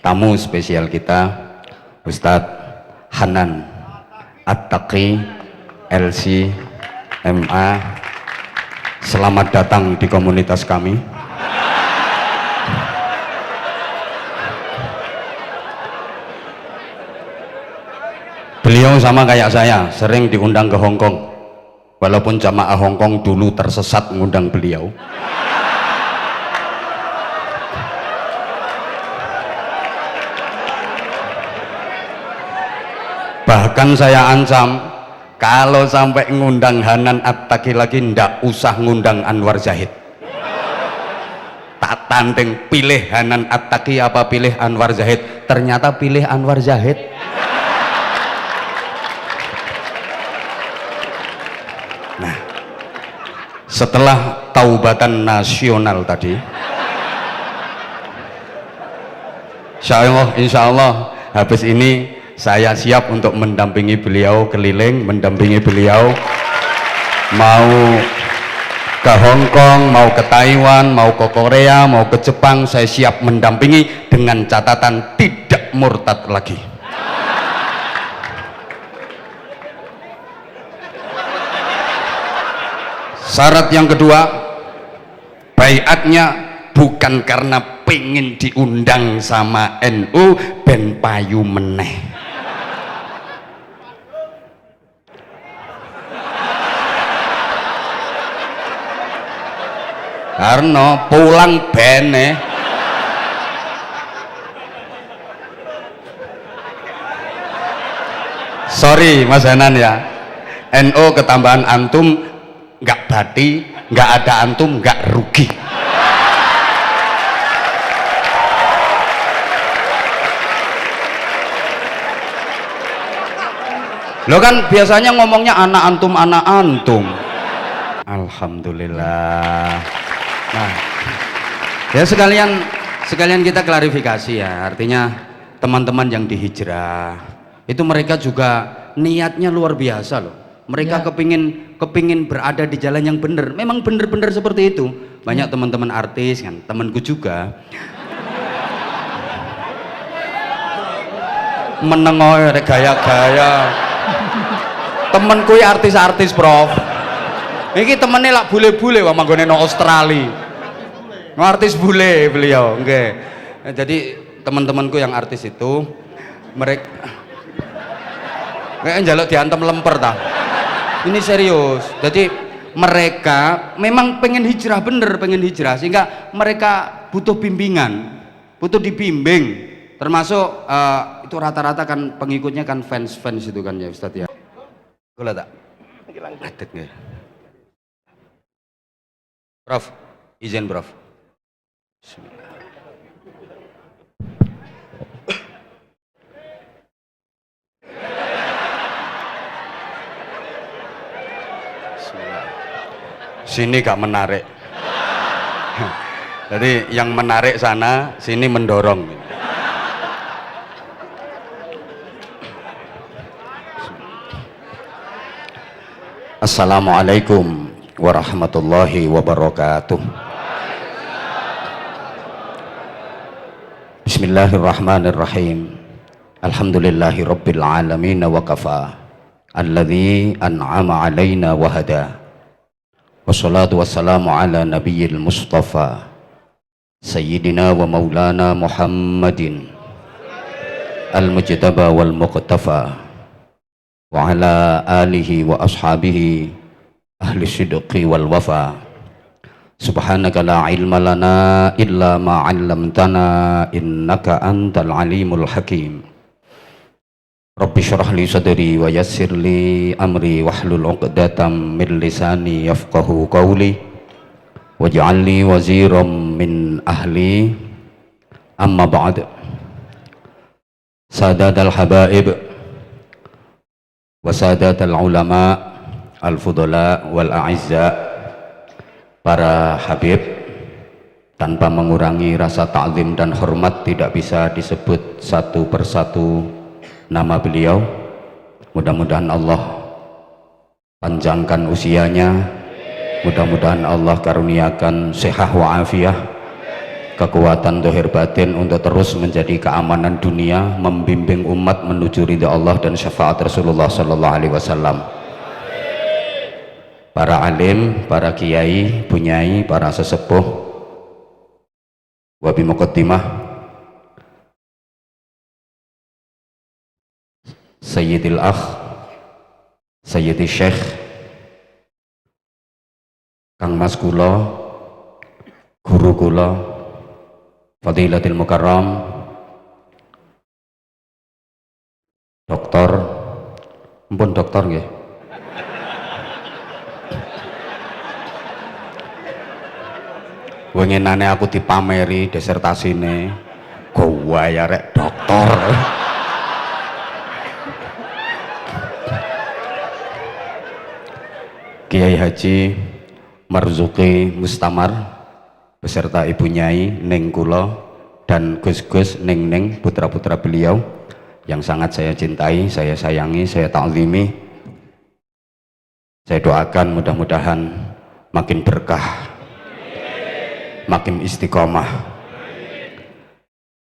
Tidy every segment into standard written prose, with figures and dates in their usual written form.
tamu spesial kita, Ustadz Hanan At-Taqi LC MA. Selamat datang di komunitas kami. Beliau sama kayak saya, sering diundang ke Hong Kong, walaupun jamaah Hong Kong dulu tersesat mengundang beliau. Bahkan saya ancam, kalau sampai ngundang Hanan At-Taqi lagi, ndak usah ngundang Anwar Zahid. Tak tanding, pilih Hanan At-Taqi apa pilih Anwar Zahid? Ternyata pilih Anwar Zahid. Nah, setelah taubatan nasional tadi, insya Allah habis ini saya siap untuk mendampingi beliau keliling, mendampingi beliau mau ke Hong Kong, mau ke Taiwan, mau ke Korea, mau ke Jepang. Saya siap mendampingi dengan catatan tidak murtad lagi. Syarat yang kedua, baiatnya bukan karena pengen diundang sama NU ben payu meneh. Karena pulang bene. Sorry Mas Hanan ya, NU ketambahan antum nggak bati, nggak ada antum nggak rugi. Lo kan biasanya ngomongnya anak antum. Alhamdulillah. Nah, ya sekalian kita klarifikasi ya. Artinya teman-teman yang dihijrah itu mereka juga niatnya luar biasa loh. Mereka kepingin berada di jalan yang benar. Memang benar-benar seperti itu. Banyak teman-teman artis kan, temanku juga menengok gaya-gaya. Temenku ya artis-artis, Prof. Ini temennya lah bule-bule wah manggone no Australia. No artis bule beliau, nggih. Jadi teman-temanku yang artis itu mereka kayak njaluk diantem lemper ta. Ini serius. Jadi mereka memang pengen hijrah, bener pengen hijrah, sehingga mereka butuh bimbingan, butuh dibimbing. Termasuk itu rata-rata kan pengikutnya kan fans itu kan ya Ustadz ya. Gula tak? Adet nggih. Prof, izin Prof. Bismillah. Bismillah. Sini gak menarik. Jadi yang menarik sana, sini mendorong. Assalamualaikum warahmatullahi wabarakatuh. Bismillahirrahmanirrahim. Alhamdulillahi rabbil alamin wa kafa alladzi an'ama alaina wa hada. Wassalatu wassalamu ala nabiyyil mustafa sayyidina wa maulana Muhammadin al-mujtaba wal muqtafa wa ala alihi wa ashabihi ahli sidqi wal wafa. Subhanaka la ilma lana illa ma 'allamtana innaka antal alimul hakim. Rabbi shrah li sadri wa yassir li amri wahlul 'uqdatam min lisani yafqahu qawli waj'al li waziran min ahli. Amma ba'd. Sadatal habaib wa sadatal ulama al-fudala wal a'izza, para habib, tanpa mengurangi rasa ta'zim dan hormat tidak bisa disebut satu persatu nama beliau. Mudah-mudahan Allah panjangkan usianya, mudah-mudahan Allah karuniakan sehat wa afiah, kekuatan zahir batin untuk terus menjadi keamanan dunia, membimbing umat menuju ridha Allah dan syafaat Rasulullah sallallahu alaihi wasallam. Para alim, para kiai, bunyai, para sesepuh, wa bi muqaddimah Sayyidil Akh, Sayyidi Syekh Kang Mas kula, guru kula, Fadilatul Mukarram Doktor, ampun doktor nggih. Wenginane aku dipameri disertasine, gowa ya rek doktor. Kiai Haji Marzuki Mustamar beserta Ibu Nyai Ning kula dan Gus-gus Ning putra-putra beliau yang sangat saya cintai, saya sayangi, saya ta'zimi. Saya doakan mudah-mudahan makin berkah, makin istiqomah.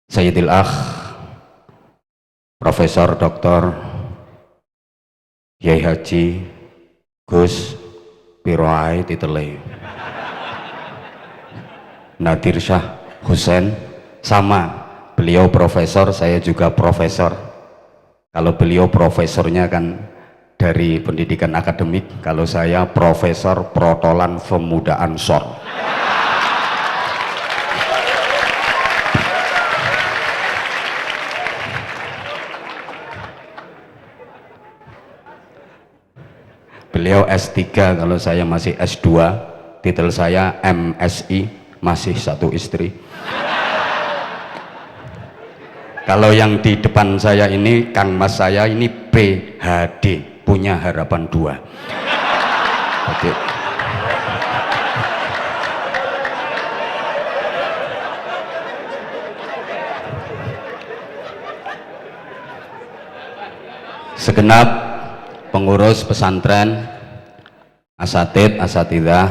Sayyidil Akh Profesor Dr. Kiai Haji Gus Piroai Titele Nadir Syah Husain, sama, beliau profesor, saya juga profesor. Kalau beliau profesornya kan dari pendidikan akademik, kalau saya profesor protolan pemuda Ansor. Beliau S3, kalau saya masih S2, titel saya MSI, masih satu istri. Kalau yang di depan saya ini, Kang Mas saya ini PhD, punya harapan 2. Jadi, segenap pengurus pesantren, asatid, asatidah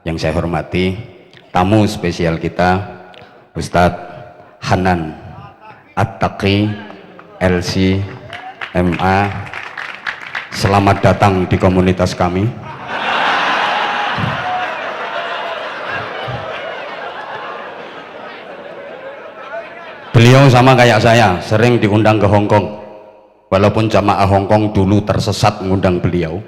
yang saya hormati, tamu spesial kita Ustadz Hanan At-Taqi LC MA, selamat datang di komunitas kami. Beliau sama kayak saya, sering diundang ke Hongkong, walaupun jamaah Hongkong dulu tersesat mengundang beliau.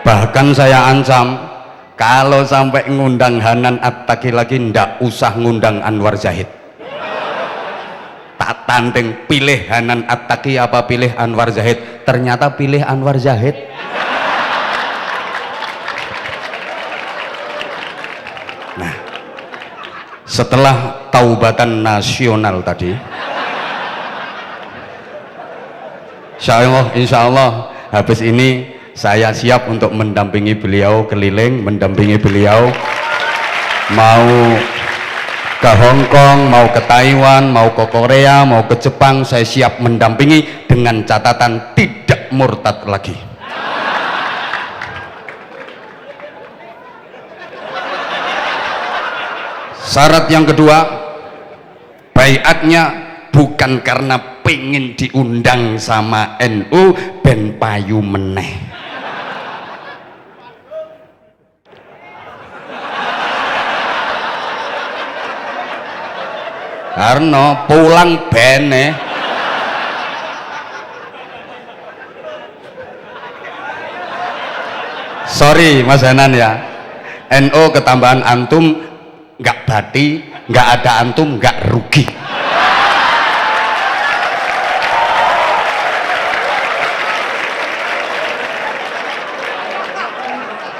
Bahkan saya ancam, kalau sampai ngundang Hanan At-Taqi lagi, ndak usah ngundang Anwar Zahid. Tak tanding, pilih Hanan At-Taqi apa pilih Anwar Zahid? Ternyata pilih Anwar Zahid. Nah, setelah taubatan nasional tadi, insya Allah habis ini saya siap untuk mendampingi beliau keliling, mendampingi beliau mau ke Hongkong, mau ke Taiwan, mau ke Korea, mau ke Jepang. Saya siap mendampingi dengan catatan tidak murtad lagi. Syarat yang kedua, baiatnya bukan karena pengen diundang sama NU ben payu meneh. Karena pulang bene. Sorry Mas Hanan ya, NU ketambahan antum nggak bati, nggak ada antum nggak rugi.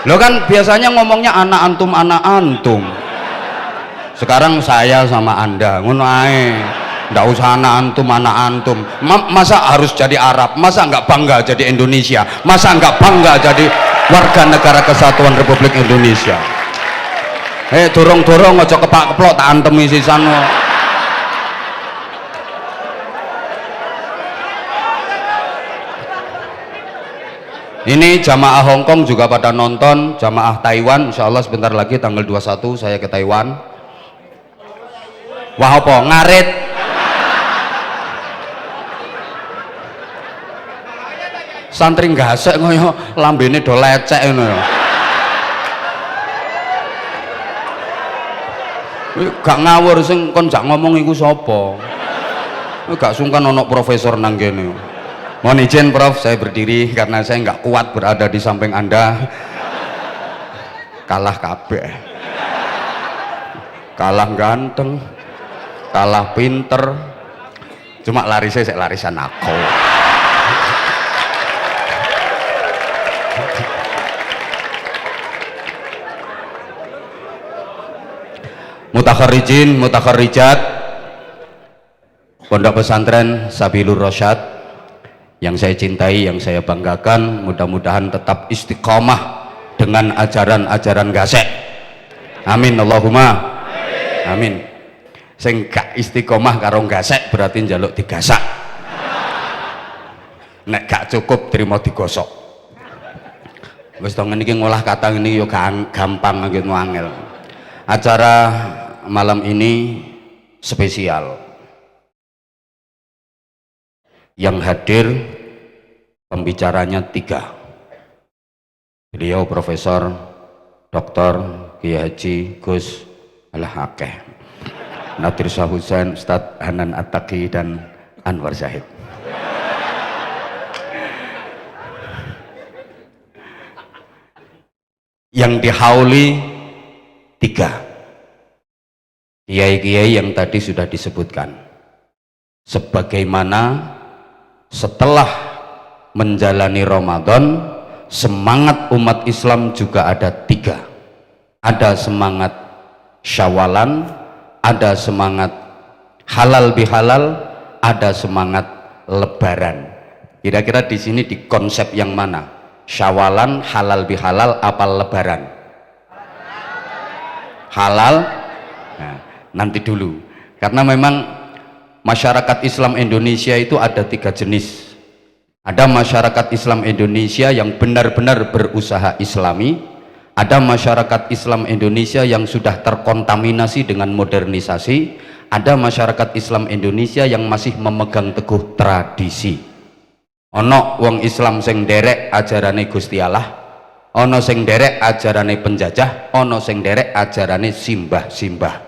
Lo kan biasanya ngomongnya anak antum, anak antum. Sekarang saya sama anda, ngono ae. Nggak usah anak antum, anak antum. Masa harus jadi Arab? Masa nggak bangga jadi Indonesia? Masa nggak bangga jadi warga negara kesatuan Republik Indonesia? Dorong-dorong aja kepak-keplok tak antemi sisan. Ini jamaah Hong Kong juga pada nonton, jamaah Taiwan insya Allah sebentar lagi tanggal 21 saya ke Taiwan. Wah apa? Ngarit. Santri gasek ngoyo lambene do lecek ngono ya. Gak ngawur sing kon jak ngomong iku sapa? Gak sungkan ono profesor nang kene. Mohon izin Prof, saya berdiri karena saya nggak kuat berada di samping Anda. Kalah kabeh. Kalah ganteng, kalah pinter. Cuma larisnya saya larisan aku. Mutakharijin, mutakharijat Pondok Pesantren Sabilur Rasyad yang saya cintai, yang saya banggakan, mudah-mudahan tetap istiqomah dengan ajaran-ajaran gasek. Amin Allahumma amin. Sing gak istiqomah karo gasek berarti njaluk digasak. Nek gak cukup terima digosok. Wis to ngene iki ngolah kata ngene yo gampang gitu angel. Acara malam ini spesial. Yang hadir pembicaranya 3. Beliau Profesor Dr. Kiai Haji Gus Al-Hakeh, Nadir Shah Husain, Ustadz Hanan At-Taqi dan Anwar Zahid. Yang dihauli 3 kiai-kiai yang tadi sudah disebutkan. Sebagaimana setelah menjalani Ramadan, semangat umat Islam juga ada 3. Ada semangat Syawalan, ada semangat halal bihalal, ada semangat Lebaran. Kira-kira di sini di konsep yang mana? Syawalan, halal bihalal, apa Lebaran? Halal. Nah, nanti dulu, karena memang masyarakat Islam Indonesia itu ada 3 jenis. Ada masyarakat Islam Indonesia yang benar-benar berusaha islami, ada masyarakat Islam Indonesia yang sudah terkontaminasi dengan modernisasi, ada masyarakat Islam Indonesia yang masih memegang teguh tradisi. Ono wong Islam sing derek ajarane Gusti Allah, ono sing derek ajarane penjajah, ono sing derek ajarane simbah-simbah.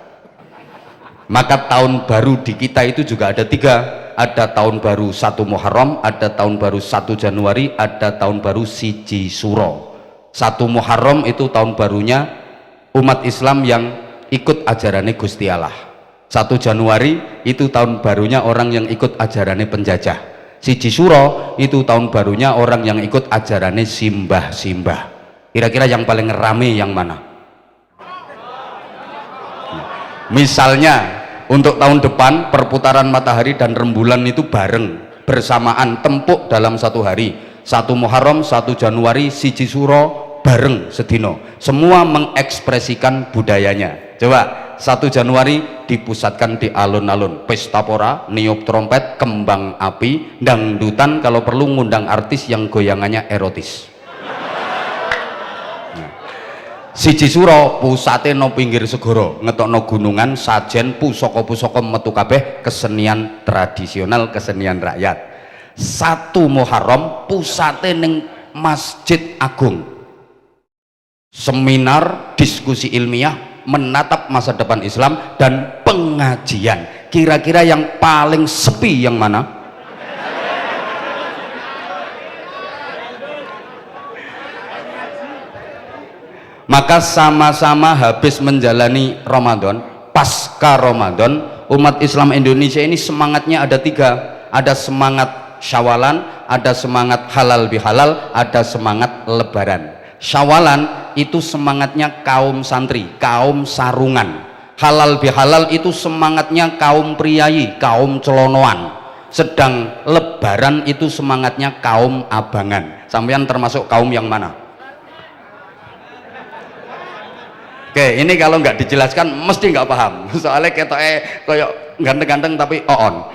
Maka tahun baru di kita itu juga ada 3. Ada tahun baru 1 Muharram, ada tahun baru 1 Januari, ada tahun baru 1 Suro. 1 Muharram itu tahun barunya umat Islam yang ikut ajarannya Gusti Allah. 1 Januari itu tahun barunya orang yang ikut ajarannya penjajah. 1 Suro itu tahun barunya orang yang ikut ajarannya simbah-simbah. Kira-kira yang paling rame yang mana? Misalnya untuk tahun depan perputaran matahari dan rembulan itu bareng bersamaan, tempuk dalam 1 hari. 1 Muharram, 1 Januari, 1 Suro bareng sedino. Semua mengekspresikan budayanya. Coba 1 Januari dipusatkan di alun-alun, pesta pora, niup trompet, kembang api, dangdutan, kalau perlu ngundang artis yang goyangannya erotis. 1 Suro pusate no pinggir segoro, ngetokno gunungan, sajen, pusaka-pusaka metu kabeh, kesenian tradisional, kesenian rakyat. 1 Muharram pusate ning Masjid Agung, seminar, diskusi ilmiah, menatap masa depan Islam dan pengajian. Kira-kira yang paling sepi yang mana? Maka sama-sama habis menjalani Ramadan, pasca Ramadan, umat Islam Indonesia ini semangatnya ada 3. Ada semangat Syawalan, ada semangat halal bihalal, ada semangat Lebaran. Syawalan itu semangatnya kaum santri, kaum sarungan. Halal bihalal itu semangatnya kaum priayi, kaum celonoan. Sedang Lebaran itu semangatnya kaum abangan. Sampeyan termasuk kaum yang mana? Oke, ini kalau nggak dijelaskan mesti nggak paham. Soalnya kayak ganteng-ganteng tapi on.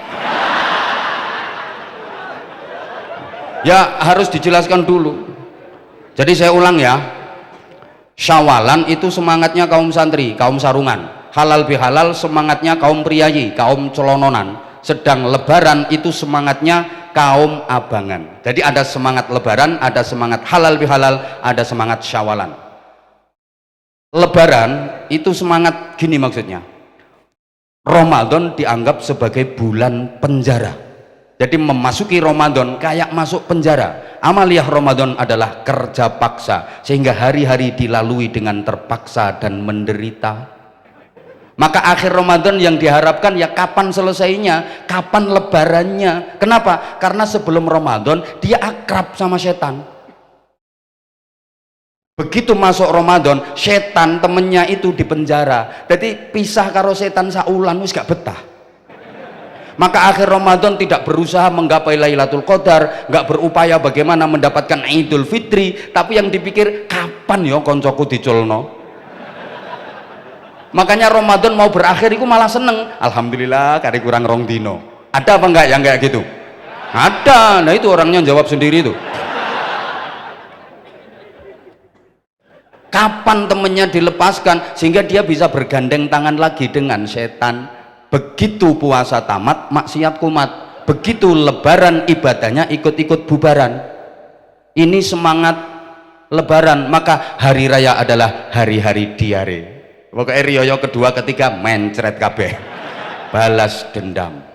Ya harus dijelaskan dulu. Jadi saya ulang ya, Syawalan itu semangatnya kaum santri, kaum sarungan. Halal bihalal semangatnya kaum priayi, kaum celononan. Sedang lebaran itu semangatnya kaum abangan. Jadi ada semangat lebaran, ada semangat halal bihalal, ada semangat Syawalan. Lebaran itu semangat gini maksudnya, Ramadan dianggap sebagai bulan penjara. Jadi memasuki Ramadan kayak masuk penjara. Amaliyah Ramadan adalah kerja paksa, sehingga hari-hari dilalui dengan terpaksa dan menderita. Maka akhir Ramadan yang diharapkan ya kapan selesainya, kapan lebarannya. Kenapa? Karena sebelum Ramadan dia akrab sama setan. Begitu masuk Ramadan, setan temennya itu di penjara. Jadi pisah karo setan saulan wis gak betah. Maka akhir Ramadan tidak berusaha menggapai Lailatul Qadar, nggak berupaya bagaimana mendapatkan Idul Fitri, tapi yang dipikir kapan ya koncoku diculno. Makanya Ramadan mau berakhir itu malah seneng, alhamdulillah kari kurang rong dino. Ada apa enggak yang kayak gitu? Ada. Nah itu orangnya jawab sendiri itu. Kapan temennya dilepaskan sehingga dia bisa bergandeng tangan lagi dengan setan. Begitu puasa tamat, maksiat kumat. Begitu lebaran, ibadahnya ikut-ikut bubaran. Ini semangat lebaran. Maka hari raya adalah hari-hari diare. Pokoknya riyoyo kedua ketiga mencret kabeh, balas dendam.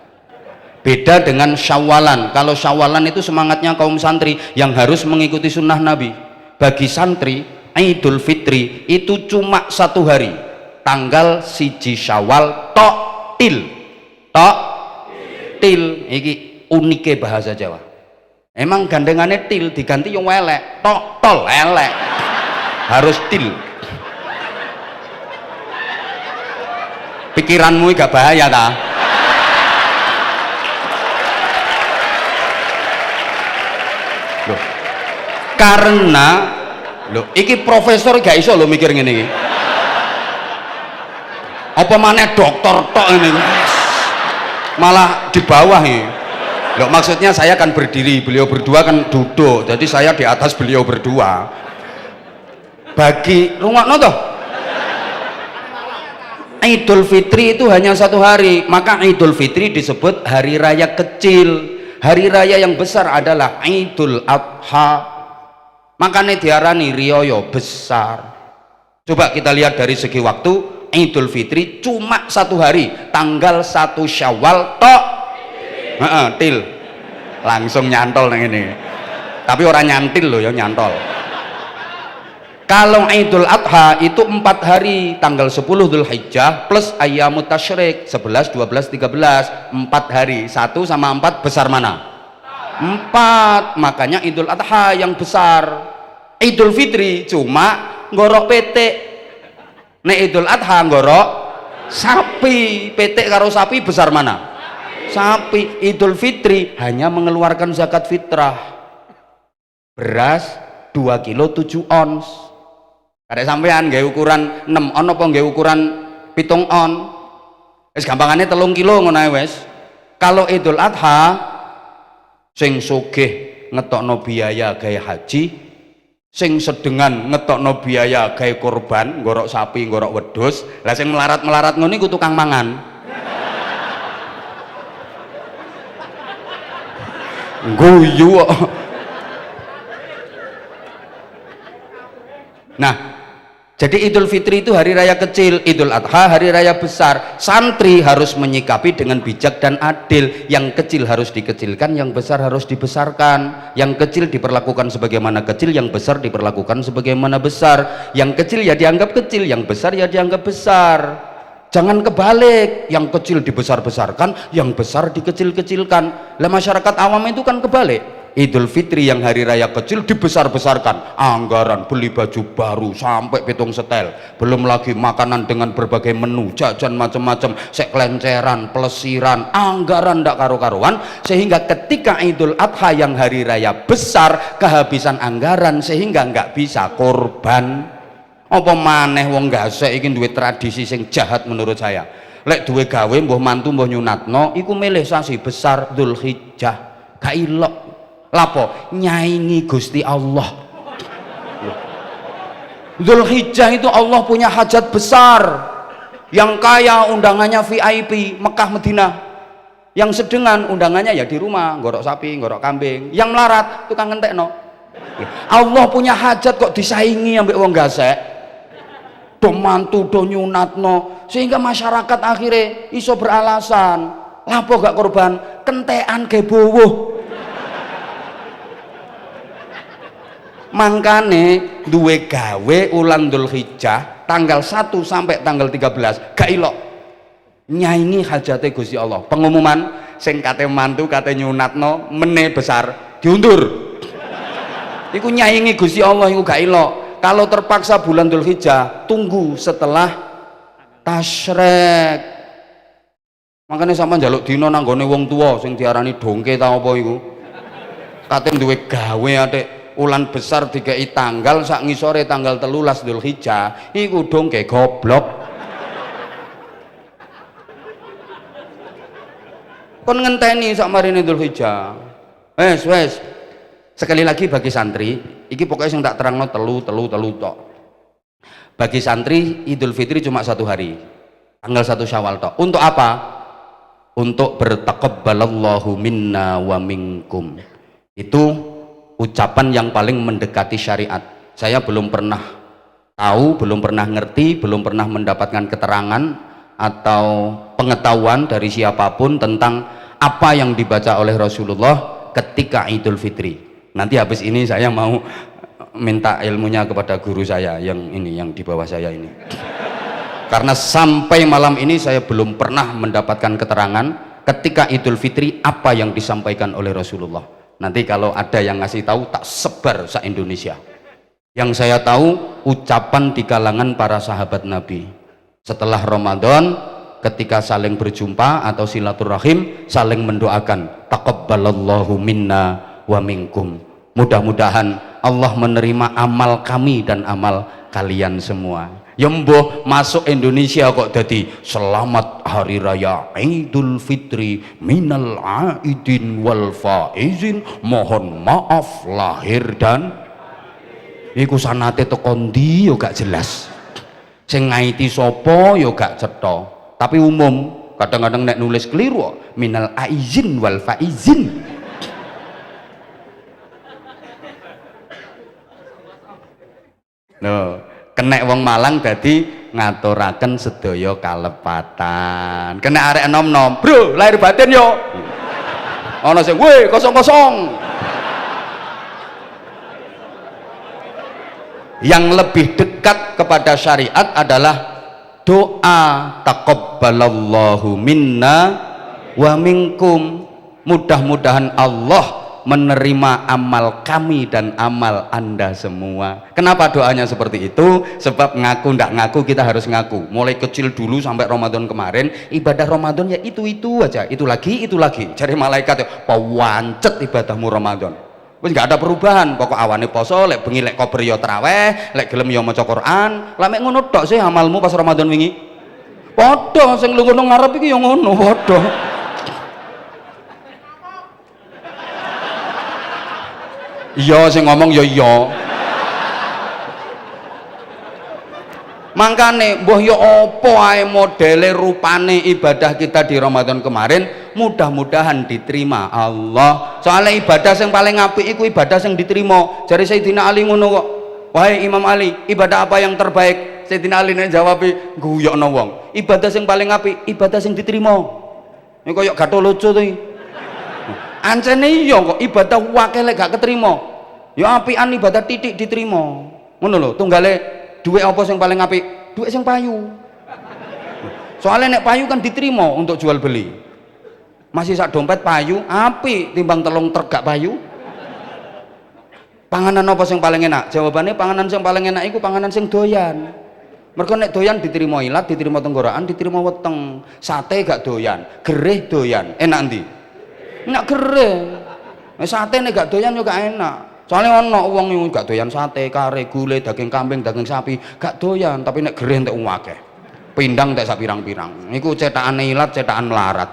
Beda dengan Syawalan. Kalau Syawalan itu semangatnya kaum santri yang harus mengikuti sunnah Nabi. Bagi santri, Idul Fitri itu cuma 1 hari, tanggal 1 Syawal tok til iki unike bahasa Jawa. Emang gandengannya til diganti yang welek, tok tol elek, harus til. Pikiranmu gak bahaya ta? Loh, karena loh iki profesor gak iso lo mikir ngene iki. Apa maneh dokter tok ini malah di bawah ini. Loh, maksudnya saya kan berdiri, beliau berdua kan duduk, jadi saya di atas beliau berdua. Bagi rungokno toh, Idul Fitri itu hanya 1 hari, maka Idul Fitri disebut hari raya kecil. Hari raya yang besar adalah Idul Adha, makanya diarani riyoyo besar. Coba kita lihat dari segi waktu, Idul Fitri cuma 1 hari, tanggal 1 Syawal tok. Til langsung nyantol nang ini, tapi orang nyantil loh ya, nyantol. Kalau Idul Adha itu 4 hari, tanggal 10 Dzulhijjah plus Ayyamut Tasyrik 11, 12, 13, 4 hari. 1 sama 4 besar mana? 4. Makanya Idul Adha yang besar. Idul Fitri cuma ngorok petik. Nek Idul Adha ngorok sapi. Petik karo sapi besar mana? Sapi. Idul Fitri hanya mengeluarkan zakat fitrah, beras 2 kilo 7 ons. Ada sampean gawe ukuran 6 on apa gawe ukuran 7 on? Wis gampangane 3 kilo ngono ae wis. Kalau Idul Adha sing sugih ngetokno biaya gawe haji, sing sedengan ngetokno biaya gawe korban, ngorok sapi, ngorok wedhus. Lah sing melarat-melarat ngono iku tukang mangan. Guyu. Nah, jadi Idul Fitri itu hari raya kecil, Idul Adha hari raya besar. Santri harus menyikapi dengan bijak dan adil. Yang kecil harus dikecilkan, yang besar harus dibesarkan. Yang kecil diperlakukan sebagaimana kecil, yang besar diperlakukan sebagaimana besar. Yang kecil ya dianggap kecil, yang besar ya dianggap besar. Jangan kebalik, yang kecil dibesar-besarkan, yang besar dikecil-kecilkan. Lah masyarakat awam itu kan kebalik. Idul Fitri yang hari raya kecil dibesar-besarkan, anggaran beli baju baru sampai 7 setel, belum lagi makanan dengan berbagai menu, jajan macam-macam, sek kelenceran, pelesiran, anggaran ndak karu-karuan, sehingga ketika Idul Adha yang hari raya besar kehabisan anggaran sehingga nggak bisa korban. Apa maneh wong gasek iki duwe tradisi sing jahat menurut saya. Lek duwe gawe mbuh mantu mbuh nyunatno iku milih sasi besar Dzulhijjah, gak ilok. Lapo nyaingi Gusti Allah. Dzulhijjah itu Allah punya hajat besar. Yang kaya undangannya VIP Mekah Madinah, yang sedengan undangannya ya di rumah, gorok sapi, gorok kambing, yang melarat tukang ngentekno. Allah punya hajat kok disaingi ambek wong gasek, do mantu do nyunatno, sehingga masyarakat akhirnya iso beralasan lapo gak korban kentekan ke bowo. Mangkane duwe gawe ulan Dzulhijjah tanggal 1 sampai tanggal 13 gak ilok nyaingi hajate Gusti Allah. Pengumuman sing kate mantu kate nyunatno mene besar diundur. Iku nyaingi Gusti Allah iku gak ilok. Kalau terpaksa bulan Dzulhijjah tunggu setelah tasyrik. Makanya sama njaluk dina nang gone wong tuwa sing diarani dongke ta apa iku. Kate duwe gawe atik ulan besar dikai tanggal sak ngisore tanggal 13 Dzulhijjah iku dongke goblok. Kon ngenteni sak marine Dzulhijjah. Wes sekali lagi bagi santri iki pokoknya yang tak terangno telu tok. Bagi santri Idul Fitri cuma 1 hari tanggal 1 Syawal tok. Untuk apa? Untuk bertaqabbalallahu minna wa minkum. Itu ucapan yang paling mendekati syariat. Saya belum pernah tahu, belum pernah ngerti, belum pernah mendapatkan keterangan atau pengetahuan dari siapapun tentang apa yang dibaca oleh Rasulullah ketika Idul Fitri. Nanti habis ini saya mau minta ilmunya kepada guru saya yang ini, yang di bawah saya ini. Karena sampai malam ini saya belum pernah mendapatkan keterangan ketika Idul Fitri apa yang disampaikan oleh Rasulullah. Nanti kalau ada yang ngasih tahu tak sebar se-Indonesia. Yang saya tahu ucapan di kalangan para sahabat Nabi setelah Ramadan ketika saling berjumpa atau silaturahim saling mendoakan taqabbalallahu minna wa minkum. Mudah-mudahan Allah menerima amal kami dan amal kalian semua. Ya mbuh masuk Indonesia kok jadi selamat hari raya Idul Fitri minal aidin wal faizin, mohon maaf lahir dan iku sanate teko ndi yo gak jelas, sing ngaiti sapa yo gak cetha, tapi umum kadang-kadang nek nulis keliru minal aizin wal faizin. No. Kena wong Malang dadi ngaturaken sedaya kalepatan. Kena arek enom-nom, bro lahir batin yo. Ana sing weh kosong-kosong. Yang lebih dekat kepada syariat adalah doa taqabbalallahu minna wa minkum. Mudah-mudahan Allah menerima amal kami dan amal Anda semua. Kenapa doanya seperti itu? Sebab ngaku ndak ngaku kita harus ngaku. Mulai kecil dulu sampai Ramadan kemarin, ibadah Ramadan ya itu aja, itu lagi. Cari malaikat ya, pawancet ibadahmu Ramadan. Wis nggak ada perubahan. Pokok awane poso, lek bengi lek kober yo traweh, lek gelem yo maca Quran. Lah mek ngono tok sih amalmu pas Ramadan wingi. Padha sing lunga nang ngarep iki yo ngono padha. Iya sing ngomong ya iya. Mangkane mbah ya apa ae modele rupane ibadah kita di Ramadan kemarin mudah-mudahan diterima Allah. Soalnya ibadah yang paling apik iku ibadah yang diterima. Jare Sayyidina Ali ngono kok. Wahai Imam Ali, ibadah apa yang terbaik? Sayyidina Ali nek jawab guyokno wong. Ibadah yang paling apik, ibadah yang diterima. Ini koyo gathol lucu to iki. Ancene iya kok ibadah wakil gak keterima ya apian ibadah titik diterima ngono lho. Tunggale duit apa yang paling apik? Duit yang payu. Soalnya nek payu kan diterima untuk jual beli. Masih sak dompet payu apik timbang telung truk gak payu. Panganan apa yang paling enak? Jawabannya panganan yang paling enak itu panganan yang doyan. Mereka nek doyan diterima ilat, diterima tenggorokan, diterima weteng. Sate gak doyan, gereh doyan. Enak ndi? Enak gereh. Sate nek gak doyan juga enak. Soalnya ono wong yang gak doyan sate, kare, gulai, daging kambing, daging sapi, gak doyan. Tapi nek gereh entek akeh. Pindang entek sak pirang-pirang. Niku cetakan ilat, cetakan melarat.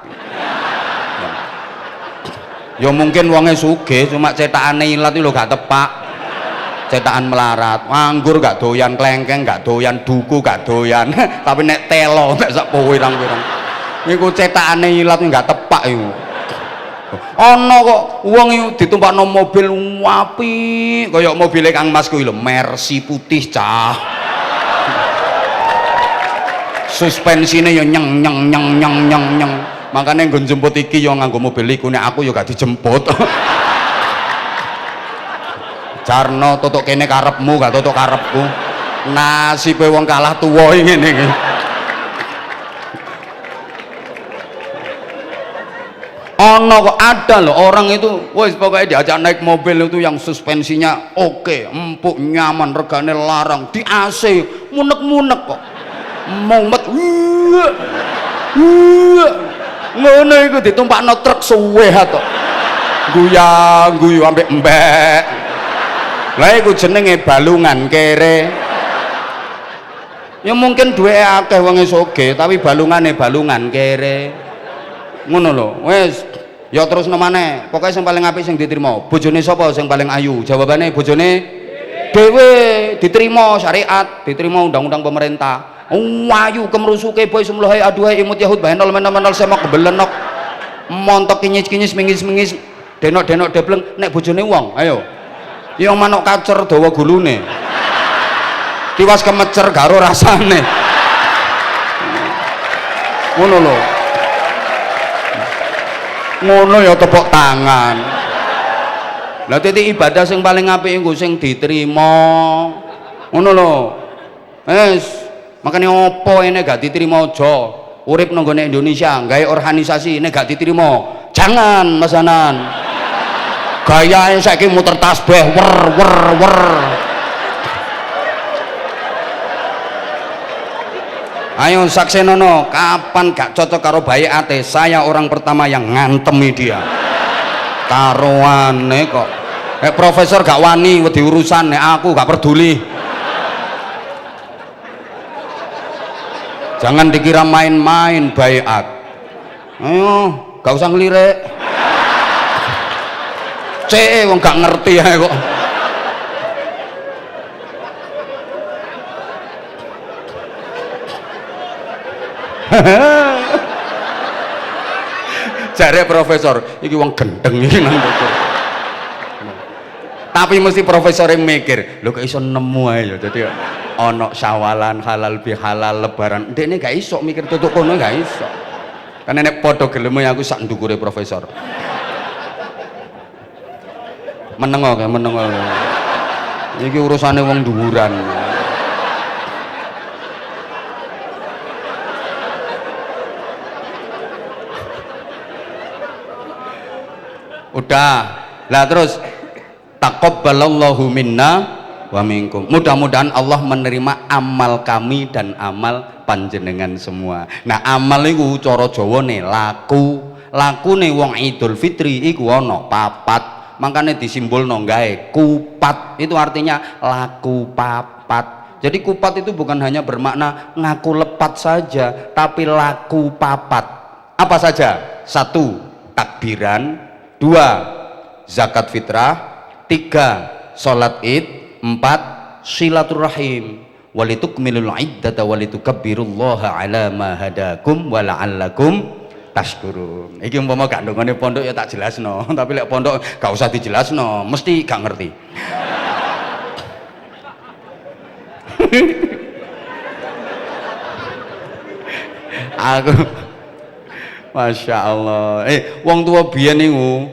Ya mungkin wonge sugih, cuma cetakan ilat itu lho gak tepak. cetakan melarat, nganggur gak doyan klengkeng, gak doyan duku, gak doyan tapi nek telo gak sak pirang-pirang niku cetakane ilat gak tepak iku. Ana kok wong iku ditumpakno mobil apik kaya mobile Kang Mas kuwi lho, Mercy putih cah. Suspensine ya nyeng nyeng nyeng nyeng nyeng nyeng. Makane nggon jemput iki ya nganggo mobil iku, nek aku ya gak dijemput. Jarno tutuk kene karepmu gak tutuk karepku. Nasibe wong kalah tuwa ngene iki. Ono kok ada loh orang itu, wes pokoknya diajak naik mobil itu yang suspensinya oke, empuk, nyaman, regane larang, di AC, munek-munek kok, mumet, ngono iku ditumpakno truk suwe to, guyang guyu ambek mbek, lah iku jenenge balungan kere, ya mungkin duwe akeh wong soge, tapi balungane balungan kere. Ngono lho, wes ya terus nomane pokoknya yang paling apik sing diterima bojone sapa sing paling ayu, jawabane bojone dhewe diterima syariat, diterima undang-undang pemerintah. Ayu kemrusuke boy sumluhai aduhai imut yahud bahenol menol semak belenok montok kinyis-kinyis mingis-mingis denok-denok debleng nek bojone wong ayo ya manuk kacer dawa gulune tiwas kemecer garo rasane ngono lho. Ngono ya tepuk tangan. Lah titik ibadah sing paling apik iku sing diterima. Ngono lho. Wes, makane opo ene gak diterima aja. Urip nang gone Indonesia, gawe organisasi nek gak diterima. Jangan mesanan. Gayae saiki muter tasbih wer wer wer. Ayo saksenono, kapan gak cocok karo bayi ate, saya orang pertama yang ngantemi dia. Karoane kok. Profesor gak wani wedi urusan, nek aku gak peduli. Jangan dikira main-main bayat. Ayo, gak usah ngelirik. Wong gak ngerti ae kok. Jare profesor iki wong gendeng iki nang dokter. Tapi mesti profesor yang mikir lho kok iso nemu ae ya dadi ana syawalan halal bihalal lebaran ndekne gak iso mikir tutuk kono gak iso kan nek padha geleme aku sak ndukure profesor menengo iki urusane wong dhuwuran. Udah lah terus taqabbalallahu minna wa minkum, mudah-mudahan Allah menerima amal kami dan amal panjenengan semua. Nah amal iku cara Jawane lakune wong Idul Fitri iku ana papat, makanya disimbolno gawe kupat, itu artinya laku papat. Jadi kupat itu bukan hanya bermakna ngaku lepat saja, tapi laku papat. Apa saja? 1 takbiran, 2 zakat fitrah, 3 sholat id, 4 silaturahim, walitukmilul iddata walitukabbirullaha ala ma hadakum wa la'allakum tashkurun. Iki umpama gak ndongone pondok ya tak jelasno, tapi lek pondok gak usah dijelasno, mesti gak ngerti. Aku Masya Allah. Wong tua biyen niku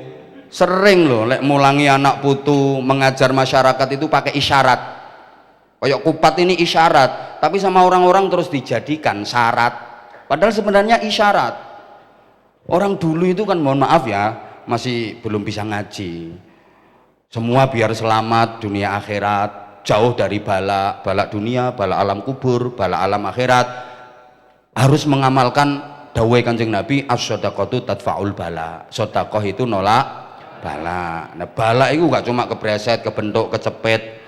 sering loh lek mulangi anak putu mengajar masyarakat itu pakai isyarat. Kayak kupat ini isyarat, tapi sama orang-orang terus dijadikan syarat. Padahal sebenarnya isyarat. Orang dulu itu kan mohon maaf ya, masih belum bisa ngaji. Semua biar selamat dunia akhirat, jauh dari bala dunia, bala alam kubur, bala alam akhirat. Harus mengamalkan dawai Kanjeng Nabi, as-shadaqatu tadfa'ul bala. Sedekah itu nolak bala. Nah, bala itu gak cuma kebreset, kebentuk, kecepet.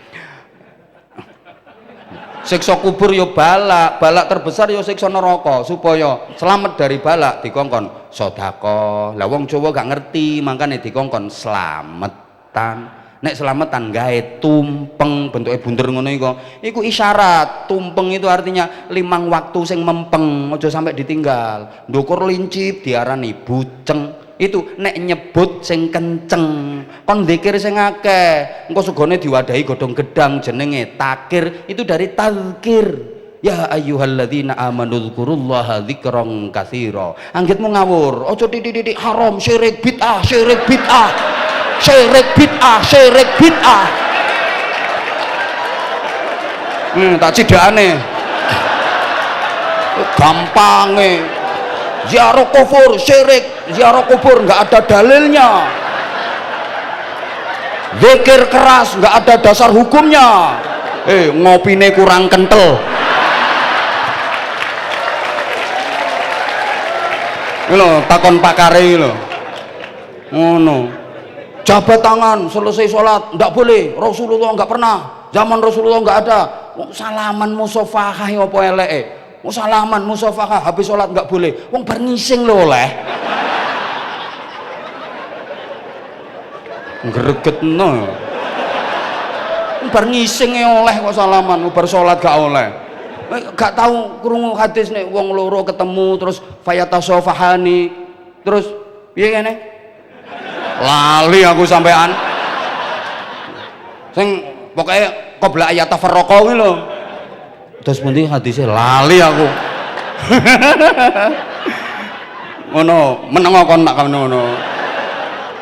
Siksa kubur yo bala, bala terbesar yo siksa neraka. Supaya selamat dari bala dikongkon sedekah. Lah wong Jawa gak ngerti, makanya dikongkon slametan. nek selamatan gawe tumpeng bentuknya bunder ngono iku isyarat. Tumpeng itu artinya 5 waktu sing mempeng, aja sampai ditinggal. Ndukur lincip diarani buceng, itu nek nyebut sing kenceng, kon zikir sing akeh, engko sugone diwadahi godhong gedang jenenge takir, itu dari tazkir. Ya ayyuhalladzina amanu dzkurullaha dzikran katsira. Anggitmu ngawur, aja titik-titik haram, syirik bid'ah, syirik bid'ah. Syirik bid'ah, syirik bid'ah. Tak cidakane. Gampange. Ziarah kufur, syirik, ziarah kubur nggak ada dalilnya. Zikir keras nggak ada dasar hukumnya. Ngopine kurang kental. Lho, takon pakare lho. Ngono. Jabat tangan selesai sholat nggak boleh, Rasulullah nggak pernah, zaman Rasulullah nggak ada. Salaman musafahah apa eleke, salaman musafahah habis sholat nggak boleh, wong bernising lho oleh gregetno bernising oleh kok salaman bar sholat gak oleh. Gak tahu krungu hadis nih wong loro ketemu terus fayatasofahani terus piye ngene lali aku sampean sing pokoknya qabla ayat tafarraqa kuwi lho terus pundi hadisnya lali aku ngono meneng kon nak ngono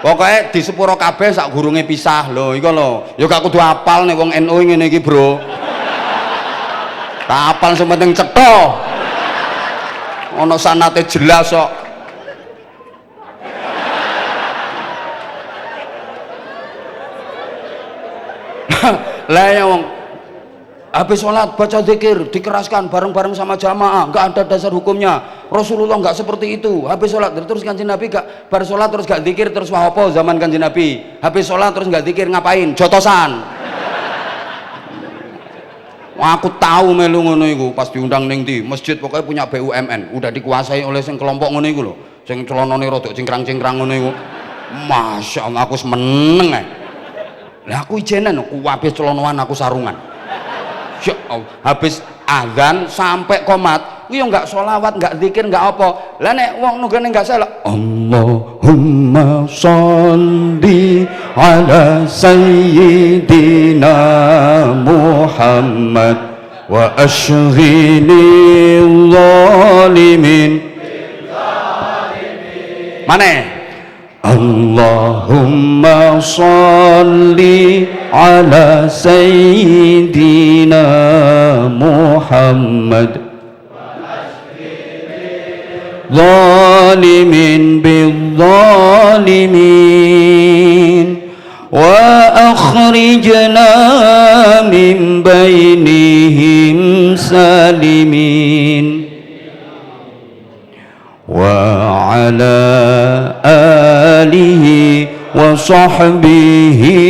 pokoknya di sepuro kabeh sak gurunge pisah lho iku lho ya gak kudu apal nek wong NU ngene iki bro tak apal sementing cetha ana sanate jelas kok. Lah ya wong habis sholat baca zikir dikeraskan bareng-bareng sama jamaah, nggak ada dasar hukumnya. Rasulullah nggak seperti itu. Habis sholat terus kanjeng Nabi gak bar sholat terus gak zikir terus wahopo zaman kanjeng Nabi. Habis sholat terus nggak zikir ngapain? Jotosan. Aku tahu melu ngono iku pas diundang ning ndi masjid pokoknya punya BUMN udah dikuasai oleh sing kelompok ngono iku lho sing celonone rodok cingkrang-cingkrang ngono iku. Masya Allah aku semeneng ae. Lah aku ijenan aku habis celonoan aku sarungan. Ya Allah, habis azan sampai komat kuwi yo enggak sholawat, enggak zikir, enggak apa. Lah nek wong nunggane enggak salah Allahumma sholli ala sayyidina Muhammad wa ashghilil zalimin. Mana? Allahumma sholli ala sayyidina Muhammad zalimin bizzalimin wa akhrijna min bainihim salimin wa ala alihi wa sahbihi.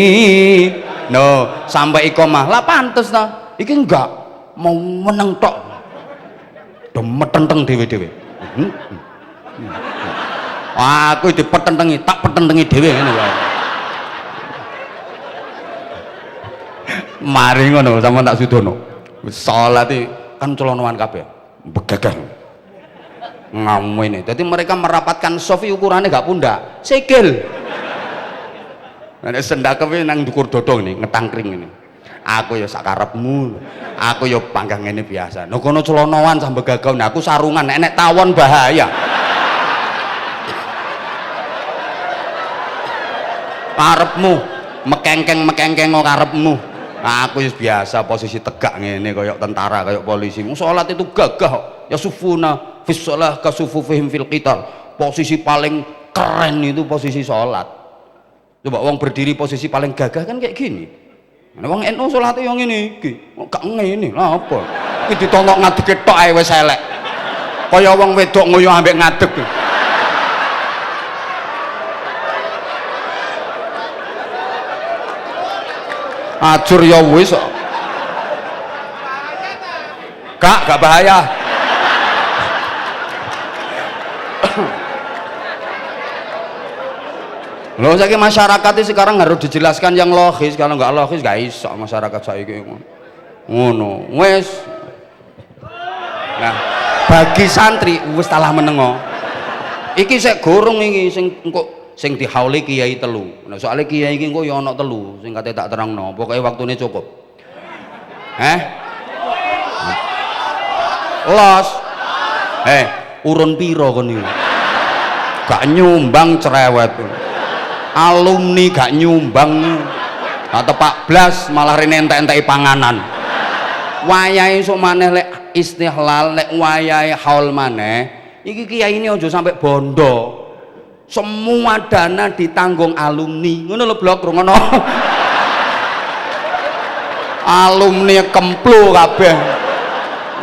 No, sampai iqamah lah pantes ta. Iki enggak mau meneng tok. Demetenteng dhewe-dhewe. Aku dipetentengi, tak petentengi dhewe ngene wae. Mari ngono sampean tak sudono. Wis salat kan celonoan kabeh. Begagah. Ngamu ini, jadi mereka merapatkan sofi ukurannya gak pundak, sikil. Nah, sendaknya nang dukur dodong nih, ngetangkring ini. Aku ya sakarepmu, aku ya panggang ini biasa. No kono celonoan sampai gagau, nah aku sarungan, nek tawon bahaya. Karepmu, mekengkeng karepmu. Nah, aku ya biasa posisi tegak ngene kayak tentara, kayak polisi. Sholat itu gagah, ya sufuna fis shalah kasufufihim fil qital. Posisi paling keren itu posisi sholat. Coba wong berdiri posisi paling gagah kan kayak gini. Nah, wong NU sholat yang ini iki gak ngene lha apa iki ditontok ngadeg tok ae wis elek kaya wong wedok ngoyo ambek ngadeg ajur ya wis gak bahaya. Loh saiki masyarakat ini sekarang harus dijelaskan yang logis, kalau nggak logis nggak iso masyarakat saiki ngono. Wes. Nah, bagi santri wis talah menengo. Iki sik gorong iki sing engko sing dihauli kiai telu. Nah, soalnya kiai iki engko ya ana telu sing kate tak terangno. Pokoke waktune cukup. Los. Urun piro kon iki? Gak nyumbang cerewet. Alumni gak nyumbang. Atau Pak Blas malah rene entek-enteki panganan. Wayahe sok maneh lek istihlal, lek wayahe haul maneh, iki kiai ini aja sampai bondo. Semua dana ditanggung alumni. Ngono lho blok rungono. Alumni kemplo kabeh.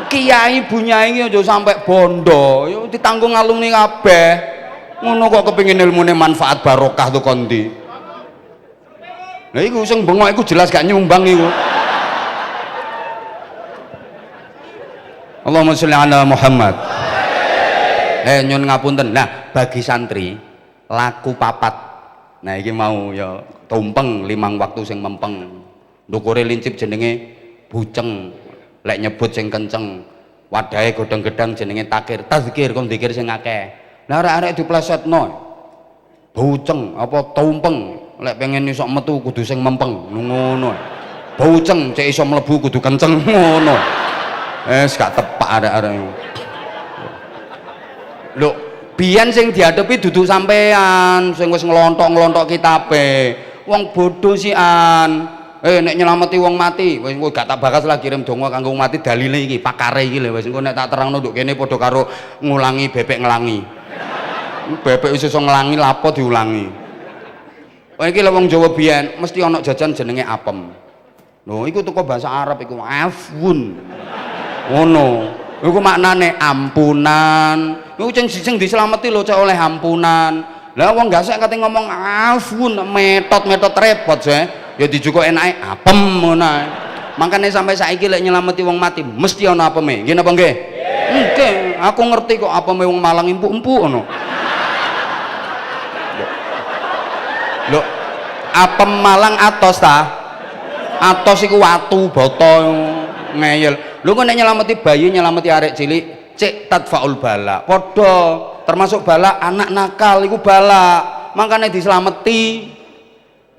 Kiai bunyai iki aja sampai bondo, yo ditanggung alumni kabeh. Ngono kok kepengin ilmune manfaat barokah tuh kondi. Lah iku sing bengok iku jelas gak nyumbang iku. Allahumma sholli ala Muhammad. Nyun ngapunten. Nah, bagi santri laku papat. Nah, iki mau ya tumpeng 5 waktu sing mempeng. Ndukure lincip jenenge buceng. Lek nyebut sing kenceng. Wadahe godhong-gedang jenenge takir. Tazkir kon dzikir sing akeh. Lah arek-arek diplesetno. Buceng apa tumpeng. Lek pengen iso metu kudu sing mempeng. Ngono. Buceng cek iso mlebu kudu kenceng ngono. Gak tepak arek-arek. Lho, biyen sing dihadapi duduk sampean sing wis nglontok-nglontok kitabe. Wong bodoh sian. Nek nyelameti wong mati, wis gak tak bakas lah kirim donga kanggo wong mati dalile iki, pakare iki lho wis engko nek tak terangno nduk kene padha karo ngulangi bebek ngelangi. Bebek wis iso ngelangi lapo diulangi. Iki lho wong Jawa biyen mesti ana jajan jenenge apem. Lho iku teko bahasa Arab iku afun. Ngono. Iku maknane ampunan. Iku sing dislameti lho cek oleh ampunan. Lah wong gasek kate ngomong afun, metot repot sih. Ya dijukuk enake apem ngono ae. Makane sampai saiki lek nyelameti wong mati mesti ana apeme. Nggih napa nggih? Nggih, aku ngerti kok apeme wong Malang empuk-empuk ngono. Lho, apem Malang atos ta? Atos iku watu boto ngeyel. Lho kok nek nyelameti bayi, nyelameti arek cilik, cek tadfaul bala. Padha termasuk bala anak nakal iku bala. Makane dislameti.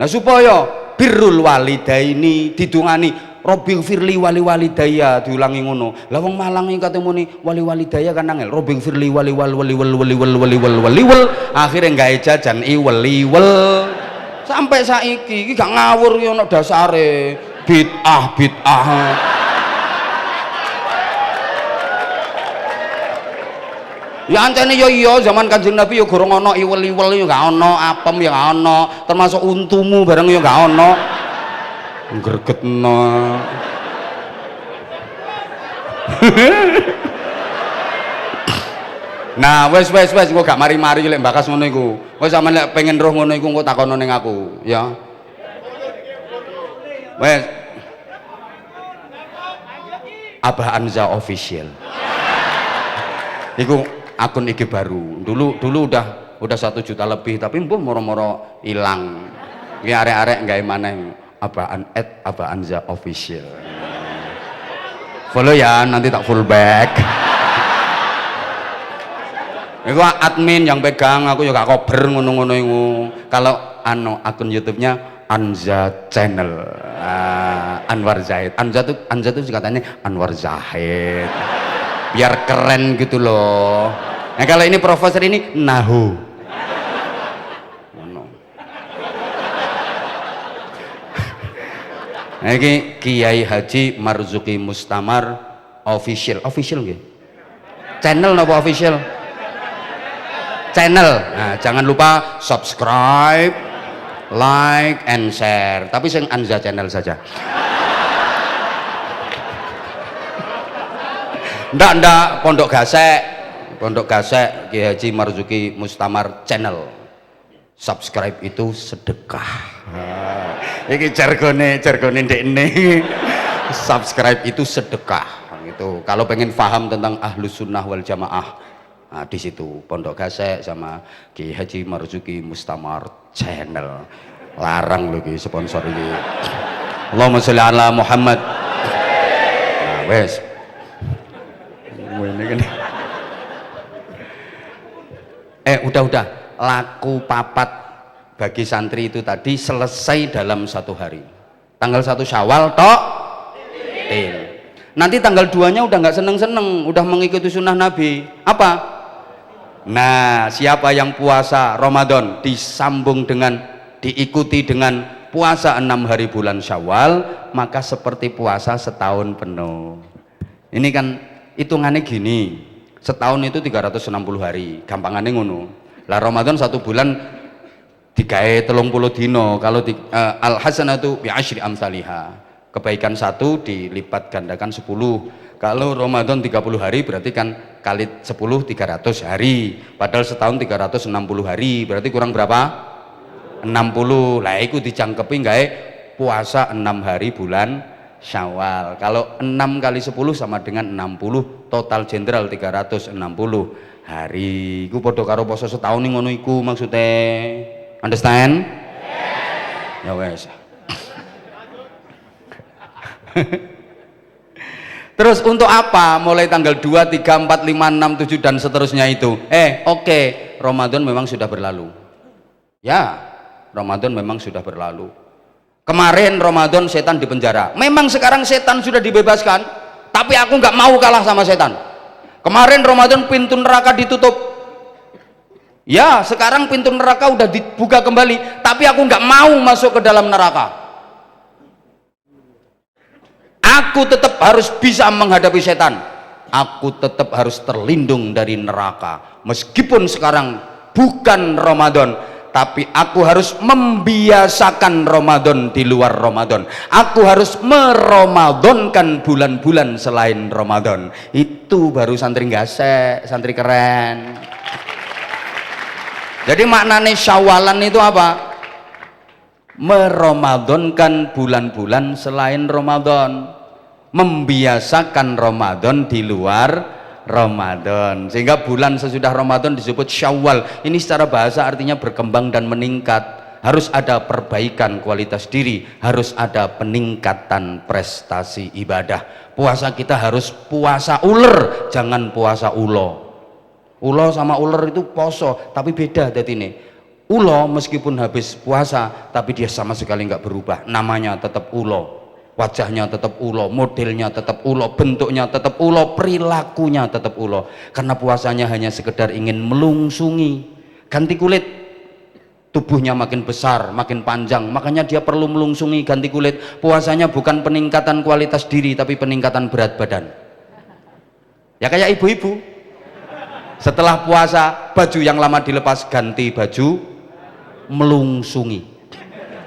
Nah supaya birrul walidaini didungani Robbil firli wali walidaya diulangi ngono. Lah wong Malang iki kate muni wali walidaya kan angel. Robbil firli wali akhire gawe jajan iwel. Sampai saiki iki gak ngawur yo ono dasare bid'ah. Ya ancene yo iya zaman Kanjeng Nabi yo gorong ana iwel-iwel yo gak ana, apem yo gak ana, termasuk untumu bareng yo gak ana. Gregetno. Nah, wes engko gak mari-mari lek bakas ngono iku. Wes sampean lek pengen roh ngono iku engko takono ning aku, ya. Wes. Abah Anza official. Iku akun IG baru. Dulu udah 1 juta lebih, tapi mbuh moro-moro hilang. Iki arek-arek gawe maneh Abah Anza official. Follow ya, nanti tak full back. Iku admin yang pegang, aku juga kober ngono-ngono iku. Kalau akun YouTube-nya Anza Channel. Anwar Zahid. Anza tuh katanya Anwar Zahid. Biar keren gitu loh. Nah kalau ini profesor ini Nahu. Nah ini Kiai Haji Marzuki Mustamar official nggih. Channel napa official? Channel. Nah, jangan lupa subscribe, like and share. Tapi sing Anza Channel saja. Ndak Pondok Gasek Kiai Haji Marzuki Mustamar Channel. Subscribe itu sedekah. Iki jargone ndekne. Subscribe itu sedekah gitu. Kalau pengen paham tentang Ahlus Sunnah wal Jamaah, nah, di situ Pondok Gasek sama Kiai Haji Marzuki Mustamar channel. Larang lho iki sponsor iki. Allahumma sholli ala Muhammad. Nah, wes. Ngene kan. Udah. Laku papat bagi santri itu tadi selesai dalam 1 hari. Tanggal 1 Syawal tok. Nanti tanggal 2-nya udah nggak seneng-seneng, udah mengikuti sunnah Nabi. Apa? Nah, siapa yang puasa Ramadan disambung dengan diikuti dengan puasa 6 hari bulan Syawal, maka seperti puasa setahun penuh. Ini kan hitungannya gini, setahun itu 360 hari, gampangannya ngono. Lah Ramadan 1 bulan digawe 30 dino, kalau al hasanatu bi asyri amsalihah. Kebaikan 1 dilipat gandakan 10. Kalau Ramadan 30 hari berarti kan kali 10 300 hari. Padahal setahun 360 hari, berarti kurang berapa? 60. Lah iku dicangkepi gawe puasa 6 hari bulan Syawal. Kalau 6 kali 10 sama dengan 60, total jenderal 360 hari. Iku padha karo poso setahun ning ngono iku maksudnya. Understand? Ya wes. Terus untuk apa mulai tanggal 2, 3, 4, 5, 6, 7 dan seterusnya itu? Oke, Ramadan memang sudah berlalu. Ya, Ramadan memang sudah berlalu. Kemarin Ramadan setan di penjara. Memang sekarang setan sudah dibebaskan, tapi aku nggak mau kalah sama setan. Kemarin Ramadan pintu neraka ditutup. Ya, sekarang pintu neraka udah dibuka kembali, tapi aku nggak mau masuk ke dalam neraka. Aku tetap harus bisa menghadapi setan. Aku tetap harus terlindung dari neraka. Meskipun sekarang bukan Ramadan, tapi aku harus membiasakan Ramadan di luar Ramadan. Aku harus meramadankan bulan-bulan selain Ramadan. Itu baru santri gasek, santri keren. Jadi maknanya Syawalan itu apa? Meramadankan bulan-bulan selain Ramadan, membiasakan Ramadan di luar Ramadan, sehingga bulan sesudah Ramadan disebut Syawal. Ini secara bahasa artinya berkembang dan meningkat. Harus ada perbaikan kualitas diri, harus ada peningkatan prestasi ibadah. Puasa kita harus puasa uler, jangan puasa ulo. Ulo sama uler itu poso, tapi beda dadi ini. Ulo meskipun habis puasa, tapi dia sama sekali nggak berubah. Namanya tetap ulo, wajahnya tetap ulo, modelnya tetap ulo, bentuknya tetap ulo, perilakunya tetap ulo. Karena puasanya hanya sekedar ingin melungsungi, ganti kulit, tubuhnya makin besar, makin panjang, makanya dia perlu melungsungi, ganti kulit. Puasanya bukan peningkatan kualitas diri, tapi peningkatan berat badan. Ya kayak ibu-ibu, setelah puasa baju yang lama dilepas, ganti baju, melungsungi.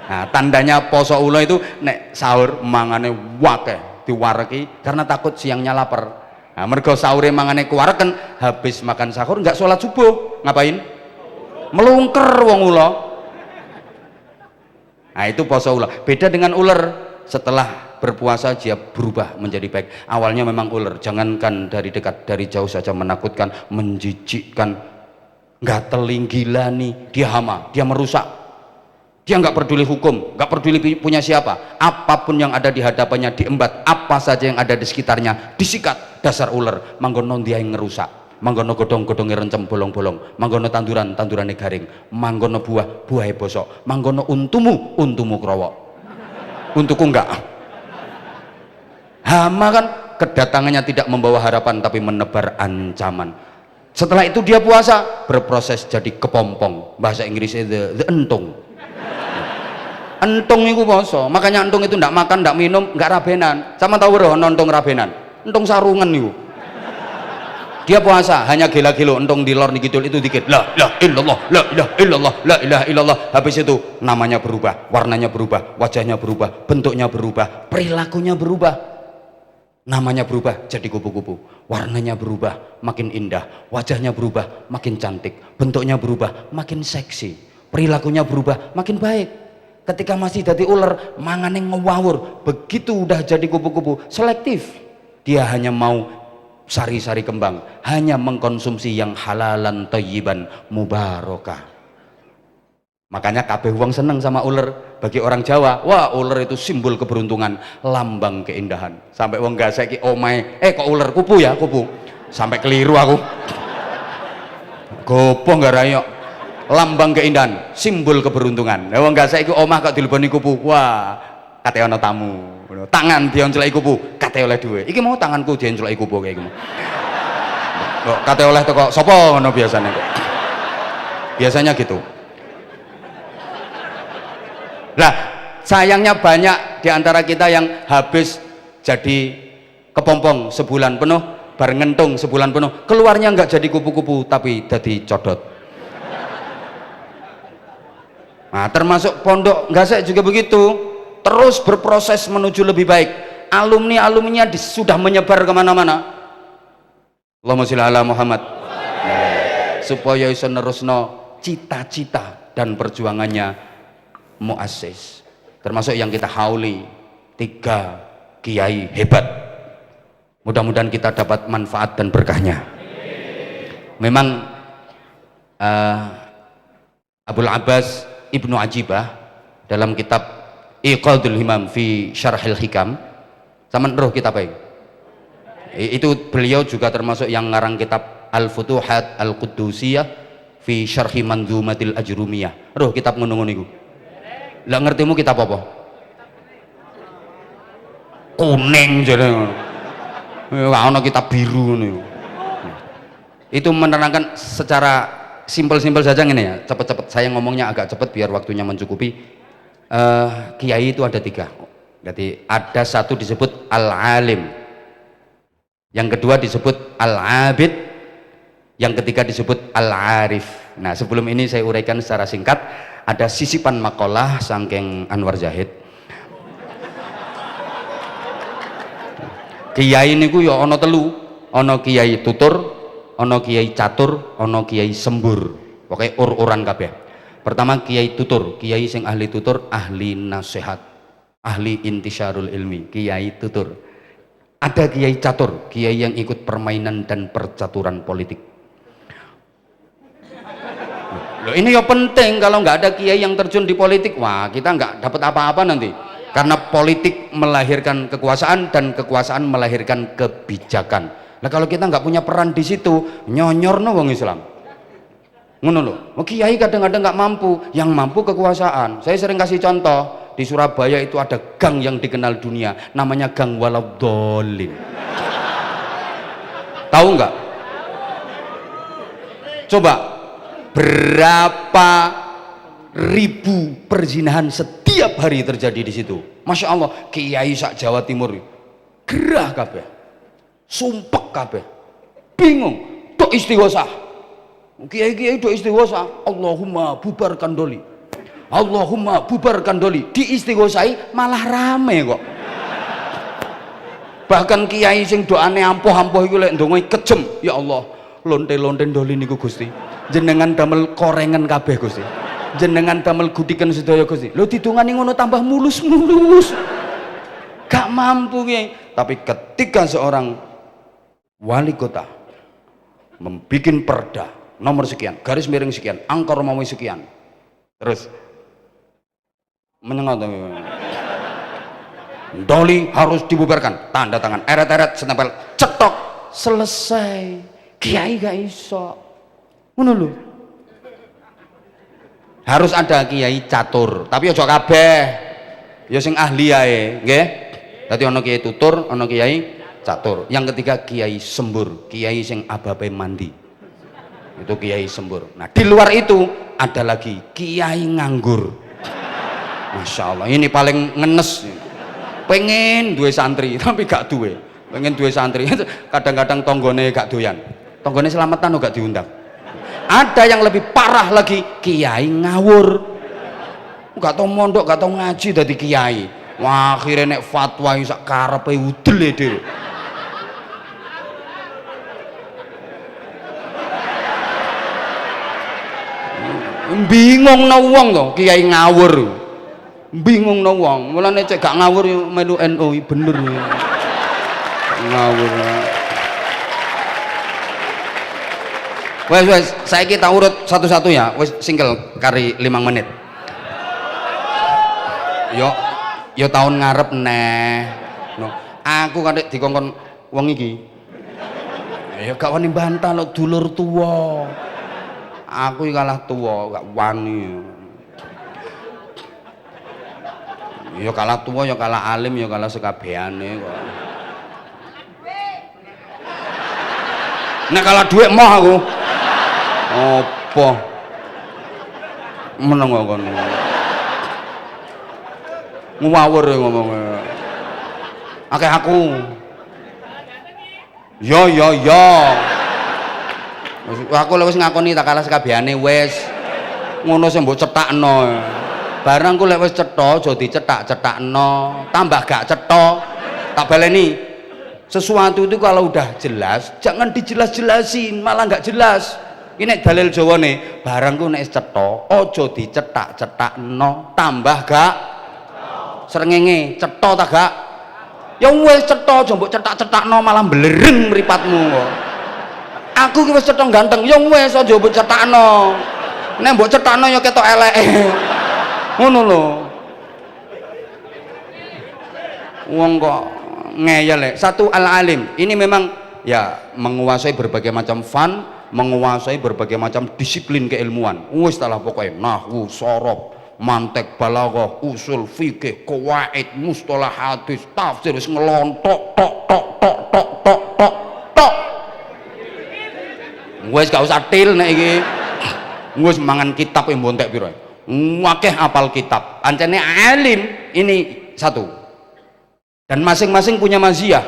Nah, tandanya poso ulo itu nek sahur mangane wakeh diwareki karena takut siangnya lapar. Nah, mergo sahure mangane kuwareken, habis makan sahur nggak sholat subuh, ngapain? Melungker wong ulo. Nah, itu poso ulo. Beda dengan ular, setelah berpuasa dia berubah menjadi baik. Awalnya memang ular, jangankan dari dekat, dari jauh saja menakutkan, menjijikkan, nggak teling, gila nih, dia hama, dia merusak. Dia nggak peduli hukum, nggak peduli punya siapa, apapun yang ada di hadapannya diembat, apa saja yang ada di sekitarnya disikat. Dasar ular, manggono dia yang ngerusak, manggono godong-godongnya rencem bolong-bolong, manggono tanduran-tandurannya garing, manggono buah-buahnya bosok, manggono untumu kerowok, untukku enggak. Hama kan kedatangannya tidak membawa harapan tapi menebar ancaman. Setelah itu dia puasa, berproses jadi kepompong, bahasa Inggrisnya the entung. Entung itu poso, makanya entung itu ndak makan, ndak minum, nggak rabenan. Sama tahu roh entung rabenan, entung sarungan itu. Dia puasa hanya gila-gilo, entung di lor dikidul itu dikit, la illallah, la ilaha illallah, la ilaha illallah. Habis itu namanya berubah, warnanya berubah, wajahnya berubah, bentuknya berubah, perilakunya berubah. Namanya berubah jadi kupu-kupu, warnanya berubah makin indah, wajahnya berubah makin cantik, bentuknya berubah makin seksi, perilakunya berubah makin baik. Ketika masih jadi ular, mangane ngewawur. Begitu udah jadi kupu-kupu, selektif. Dia hanya mau sari-sari kembang, hanya mengkonsumsi yang halalan thayyiban mubarakah. Makanya kabeh wong seneng sama ular. Bagi orang Jawa, wah ular itu simbol keberuntungan, lambang keindahan. Sampai wong gasek ki omae, kok ular kupu ya, kupu. Sampai keliru aku. Gopo nggak rayok. Lambang keindahan, simbol keberuntungan. Lah wong gasek ki omah kok dileboni kupu. Wah, kate ana tamu. Tangan dionceleki kupu, kate oleh duwe. Iki mau tanganku dienceleki kupu kayak iki. Kok kate oleh teko sapa ngono biasanya kok. Biasanya gitu. Nah, sayangnya banyak di antara kita yang habis jadi kepompong sebulan penuh, bareng ngentung sebulan penuh, keluarnya nggak jadi kupu-kupu tapi jadi codot. Nah, termasuk pondok Gasek juga begitu, terus berproses menuju lebih baik. Alumni-alumninya sudah menyebar kemana-mana. Allahumma sholli ala Muhammad. Supaya iso nerusno cita-cita dan perjuangannya muassis, termasuk yang kita hauli 3 kiai hebat. Mudah-mudahan kita dapat manfaat dan berkahnya. Memang Abul Abbas Ibnu Ajibah dalam kitab Iqadul Himam fi Syarhil Hikam, sama roh kitab apa itu, beliau juga termasuk yang ngarang kitab Al-Futuhat Al-Quddusiyah fi Syarhi Manzumatil Ajrumiyah. Roh kitab ngono-ngono iku. Lah ngertimu kitab apa? Kuning jare ngono. Ora ana kitab biru ngono. Itu menerangkan secara simpel-simpel saja ngene ya, cepet-cepet saya ngomongnya agak cepet biar waktunya mencukupi. Kiai itu ada 3. Jadi ada satu disebut al-alim, yang kedua disebut al-abid, yang ketiga disebut al-arif. Nah, sebelum ini saya uraikan secara singkat. Ada sisipan makalah saking Anwar Zahid. Kiai niku ya ana 3, ana kiai tutur, ana kiai catur, ana kiai sembur. Pokoke ur-uran kabeh. Pertama kiai tutur, kiai sing ahli tutur, ahli nasihat, ahli intisyarul ilmi, kiai tutur. Ada kiai catur, kiai yang ikut permainan dan percaturan politik. Loh, ini ya penting, kalau nggak ada kiai yang terjun di politik, wah kita nggak dapat apa-apa nanti. Karena politik melahirkan kekuasaan dan kekuasaan melahirkan kebijakan. Nah kalau kita nggak punya peran di situ, nyonyorno wong Islam. Ngono loh. Kiai kadang-kadang nggak mampu, yang mampu kekuasaan. Saya sering kasih contoh, di Surabaya itu ada gang yang dikenal dunia, namanya Gang Waladhdallin. Tahu nggak? Coba. Berapa ribu perzinahan setiap hari terjadi di situ. Masya Allah, kiai sak Jawa Timur gerah kabeh, sumpek kabeh, bingung, dok istighosah. Kiai-kiai dok istighosah, Allahumma bubarkan doli, Allahumma bubarkan doli. Di istighosai malah rame kok. Bahkan kiai sing doane ampuh-ampuh iku lek ndonga kejem, ya Allah, lonte-lonte doli niku Gusti. Jenengan damel korengan kabeh Gusti. Jenengan damel gudikan sedaya Gusti. Lho didongani ngono tambah mulus-mulus. Gak mampu Kiai. Tapi ketika seorang wali kota membikin perda nomor sekian, garis miring sekian, angka Romawi sekian, terus menyengat doli harus dibubarkan, tanda tangan, eret-eret, setempel, cetok, selesai. Kiai gak iso. Ngono lho. Harus ada kiai catur, tapi aja kabeh. Ya sing ahli ae, nggih. Dadi ana kiai tutur, ana kiai catur. Yang ketiga kiai sembur, kiai sing ababe mandi. Itu kiai sembur. Nah, di luar itu ada lagi kiai nganggur. Masya Allah, ini paling ngenes. Pengen duwe santri tapi gak duwe. Pengen duwe santri, kadang-kadang tonggone gak doyan. Tonggone selamatan gak diundang. Ada yang lebih parah lagi, kiai ngawur, gak tau mondok, gak tau ngaji dadi kiai. Wah, akhirnya nek fatwa sak karepe udel dhewe. Bingung no wong to, kiai ngawur. Bingung no wong. Mulane cek gak ngawur yo melu NU bener. Ngawur. Wes, saya kita urut satu-satu ya. Wes single kari 5 menit. Yo yo tahun ngarep neh. No, aku kadek dikongkon wong iki. Ya gak wani bantah lho dulur tuwa. Aku iki kalah tuwa, gak wani. Ya kalah tuwa, ya kalah alim, ya kalah sekabehane kok. Nek kalah dhuwit moh aku. Apa? Meneng kok kono. Ngawur ngomongnya. Akeh aku. Yo. Aku lek wis ngakoni tak kalah sekabehane wis. Ngono sing mbok cetakno. Barang ku lek wis cetha aja dicetak-cetakno, tambah gak cetha. Tak baleni. Sesuatu itu kalau udah jelas, jangan dijelas-jelasin, malah nggak jelas. Ini dalil Jawa nih, barangku nek cetha, aja dicetak-cetakno, tambah gak srengenge, cetha ta gak? Ya wis cetha, aja mbok cetak-cetakno malah blereng mripatmu kok. Aku ki wis cetha ganteng, ya wis aja mbok cetakno. Nek mbok cetakno ya ketok eleke. Ngono lho. Wong kok ngeyel. Satu al-alim. Ini memang ya menguasai berbagai macam fun, menguasai berbagai macam disiplin keilmuan. Wis talah pokoknya nahwu, sorob, mantek, balaghah, usul, fikih, qawaid, mustalah hadis, tafsir wis ngelontok tok. Wis gak usah til nek iki. Wis mangan kitab yang bontek piro. Akeh apal kitab. Ancene alim ini satu. Dan masing-masing punya maziyah.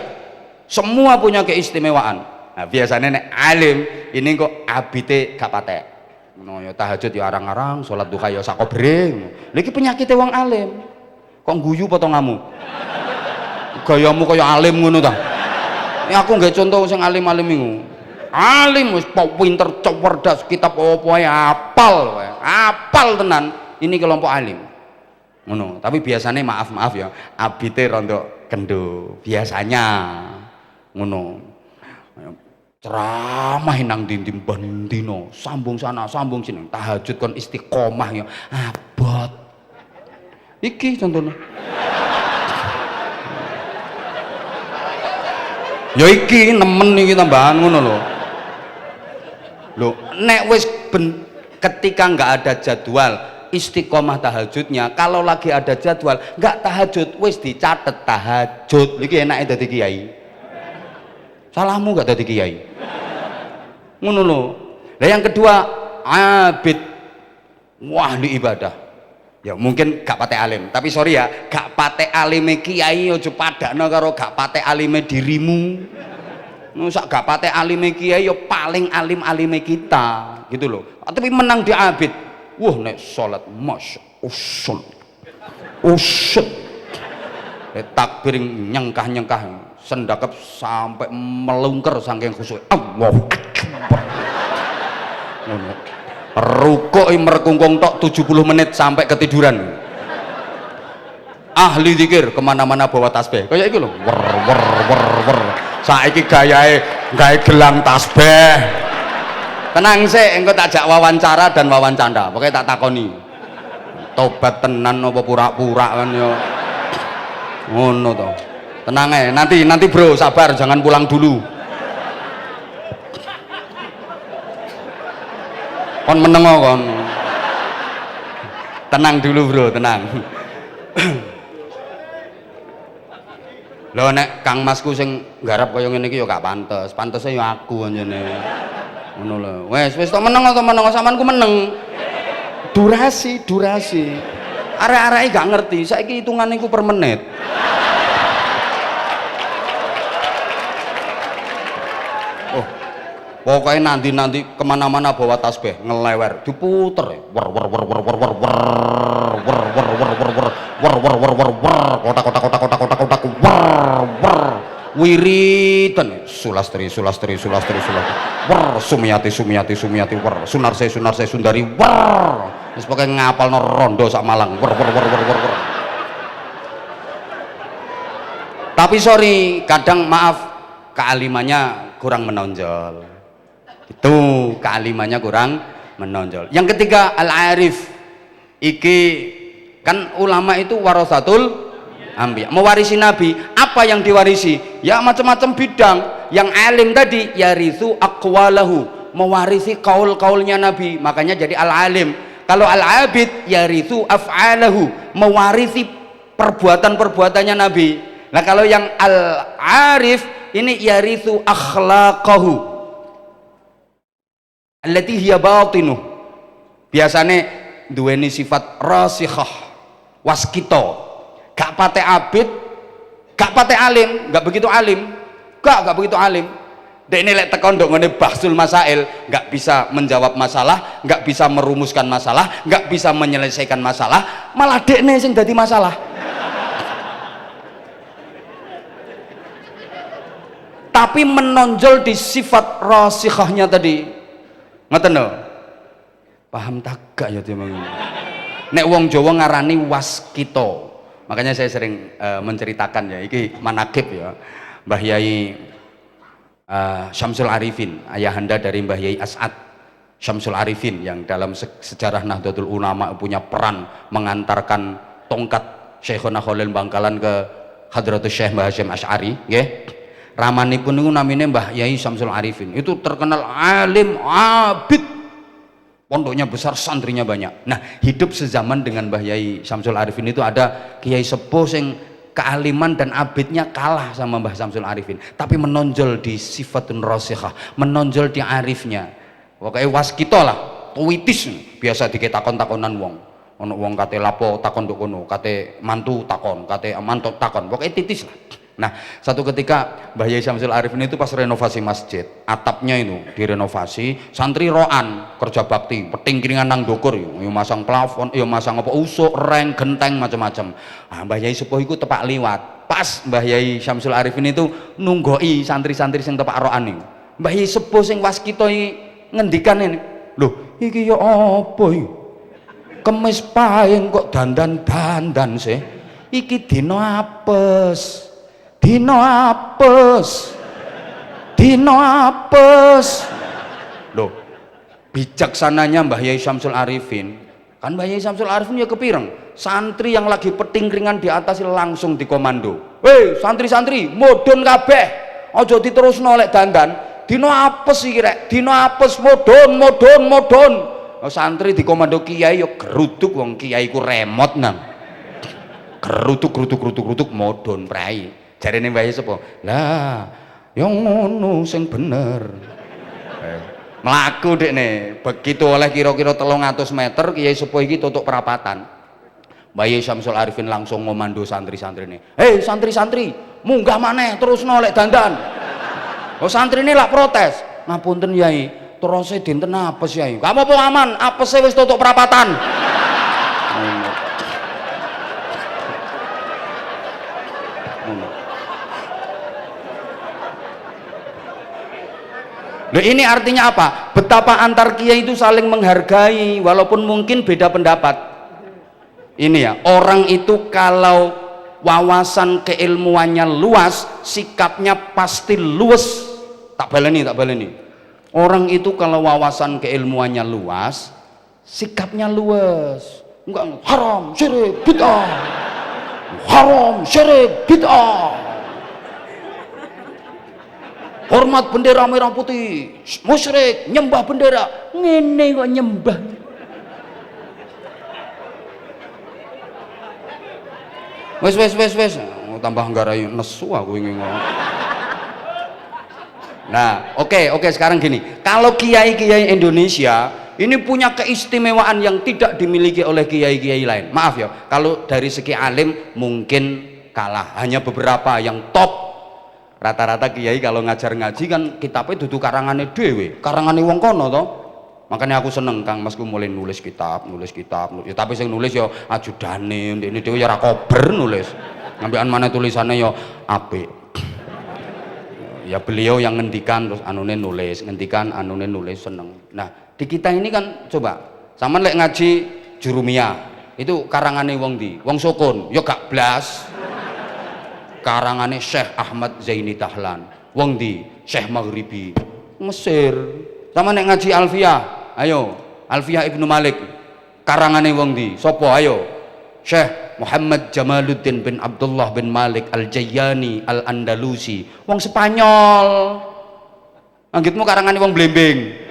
Semua punya keistimewaan. Nah, biasanya nek alim ini kok abite gak patek. No ya tahajud ya arang-arang, salat duha ya sakobre. Lha iki penyakite wong alim. Kok guyu potonganmu? Gayamu kaya alim ngono ta. Ini aku nggak contoh sing alim-alim iku. Alim wis pinter, cerdas, kitab apa ae apal wae. Apal tenan. Ini kelompok alim. Ngono. Tapi biasanya maaf ya, abite rondo kendo. Biasanya ngono. Ceramah nang dindim bendino, sambung sana, sambung sini. Tahajud kon istiqomah ya abot. Iki contohnya. Ya iki nemen iki tambahan ngono lho. Lho, nek wis ketika nggak ada jadwal istiqomah tahajudnya, kalau lagi ada jadwal nggak tahajud wis dicatet tahajud. Iki enake dadi kiai. Salahmu nggak dadi kiai. Ngono lho. Lah yang kedua abid, wahli ibadah. Ya mungkin gak patek alim, tapi sorry ya, gak patek alime kiai aja padakno karo gak patek alime dirimu. Sak gak patek alime kiai ya paling alim-alime kita gitu loh. Tapi menang di abid. Wah nek salat masya usul takbir nyengkah sendakep sampai melungker saking khusyuk. Allahu akbar. Ngono. Rukuk merkungkung tok 70 menit sampai ketiduran. Ahli zikir kemana-mana bawa tasbih kayak itu loh. Wer. Saiki gayae gawe gelang tasbih. Tenang sih, engko tak jak wawancara dan wawancanda. Pokoknya tak takoni. Tobat tenan apa pura-pura kan yo. Ngono to. Tenang ae, nanti bro, sabar jangan pulang dulu. Kon menengo kon. Tenang dulu bro, tenang. Lho nek Kang Masku sing nggarap kaya ngene iki ya gak pantes. Pantese ya aku anjene. Ngono lho. Wis tok meneng sampeanku meneng. Durasi. Arek-areke gak ngerti. Saiki hitungane iku per menit. Oh. Pokoknya nanti kemana-mana bawa tasbih ngelewer diputer wer wiridan sulastri wer sumiyati wer sunarse sundari wer wis pokoke ngapalno rondo sak Malang wer. Tapi sorry kadang maaf kealimannya kurang menonjol. Itu kealimannya kurang menonjol. Yang ketiga al-arif iki Kan ulama itu warasatul anbiya, mewarisi nabi. Apa yang diwarisi? Ya macam-macam bidang. Yang alim tadi yarithu aqwalahu, mewarisi kaul-kaulnya nabi, makanya jadi al-alim. Kalau al-abid yarithu af'alahu, mewarisi perbuatan-perbuatannya nabi. Nah kalau yang al-arif ini yarithu akhlaqahu allati hiya batinuh, biasanya duweni sifat rasikhah waskito, gak pate abid, gak pate alim, gak begitu alim, gak begitu alim. Dek ini lek tekon ndok ngene bahsul masail, gak bisa menjawab masalah, gak bisa merumuskan masalah, gak bisa menyelesaikan masalah, malah dek ini sing dadi masalah. Tapi menonjol di sifat rasikhahnya tadi, ngoten lho. Paham tak gak ya timbang. Nek wong Jawa ngarani waskito. Makanya saya sering menceritakan ya, iki manakib ya, Mbah Yai Syamsul Arifin, ayahanda dari Mbah Yai As'ad Syamsul Arifin, yang dalam sejarah Nahdlatul Ulama punya peran mengantarkan tongkat Syekhona Khalil Bangkalan ke Hadratus Syekh Mbah Hasyim Asy'ari, nggih. Ramanipun niku namine Mbah Yai Syamsul Arifin. Itu terkenal alim, abid. Pondoknya besar, santrinya banyak. Nah, hidup sezaman dengan Mbah Yai Syamsul Arifin itu ada kiai sepuh sing kealiman dan abidnya kalah sama Mbah Syamsul Arifin, tapi menonjol di sifatun rasikhah, menonjol di arifnya. Pokoknya waskito lah, tuwitis, biasa diketakon-takonan wong. Ono wong kate lapo takon nduk kono, kate mantu takon, kate mantu takon, pokoknya titis lah. Nah, satu ketika Mbah Yai Syamsul Arifin itu pas renovasi masjid, atapnya itu direnovasi, santri roan kerja bakti, peting kiringan nang ndukur yo masang plafon, yo masang apa usuk, reng, genteng macam-macam. Ah, Mbah Yai sepuh iku tepak liwat. Pas Mbah Yai Syamsul Arifin itu nunggoi santri-santri sing tepak roan niku. Mbah Yai sepuh sing waskita ngendikan ini, "Lho, iki yo apa iki? Kemis paing kok dandan-dandan sih? Iki dina apes. Dino apes, dino apes." Loh, bijaksananya Mbah Yai Syamsul Arifin, kan Mbah Yai Syamsul Arifin ya kepireng, santri yang lagi peting keringan di atas langsung dikomando, "Hei santri-santri, modon kabeh, ojo diterusno lek dandan, dino apes iki rek, dino apes, modon, modon, modon." Oh, santri dikomando kiai yo geruduk, wong kiai ku remote nang, geruduk modon prai. Jarene Mbah Yai sapa? Lah, yang ngono sing bener. Mlaku dekne, begitu oleh kira-kira 300 meter kiai sepuh iki tutuk perapatan. Mbah Yai Syamsul Arifin langsung ngomando santri-santrine, "Hei santri-santri, munggah maneh terusno lek dandan." Oh, santrine lak protes, "Ngapunten Yai, terus dinten apes Yai." "Gak apa-apa aman, apese wis tutuk perapatan." Nah, ini artinya apa? Betapa antar kiai itu saling menghargai walaupun mungkin beda pendapat. Ini ya, orang itu kalau wawasan keilmuannya luas, sikapnya pasti luwes. Tak baleni. Orang itu kalau wawasan keilmuannya luas, sikapnya luwes. Enggak haram, syirik, bid'ah. Haram, syirik, bid'ah. Hormat bendera merah putih, musyrik, nyembah bendera, ngene kok nyembah. Wes, oh, tambah nggarai nesu aku ingin ngomong. Nah, oke, sekarang gini, kalau kiai-kiai Indonesia ini punya keistimewaan yang tidak dimiliki oleh kiai-kiai lain. Maaf ya, kalau dari segi alim mungkin kalah, hanya beberapa yang top. Rata-rata kiai kalau ngajar ngaji kan kitabnya dudu karangane dhewe, karangane wong kono to. Makanya aku seneng Kang Masku mulai nulis kitab. Ya, tapi sing nulis ya ajudane, ndekne dhewe ya ora kober nulis. Ngambilan mana tulisannya ya apik. Ya beliau yang ngendikan terus anune nulis, seneng. Nah, di kita ini kan coba, sampean lek ngaji Jurumiyah, itu karangane wong ndi? Wong Sokon, ya gak blas. Karangane Syekh Ahmad Zaini Dahlan, wong di Syekh Maghribi, Mesir. Sama nek ngaji Alfiyah, ayo Alfiyah Ibnu Malik, karangane wong di, sopo ayo Syekh Muhammad Jamaluddin bin Abdullah bin Malik Al-Jayyani Al-Andalusi, wong Spanyol. Anggitmu karangane wong Blembing.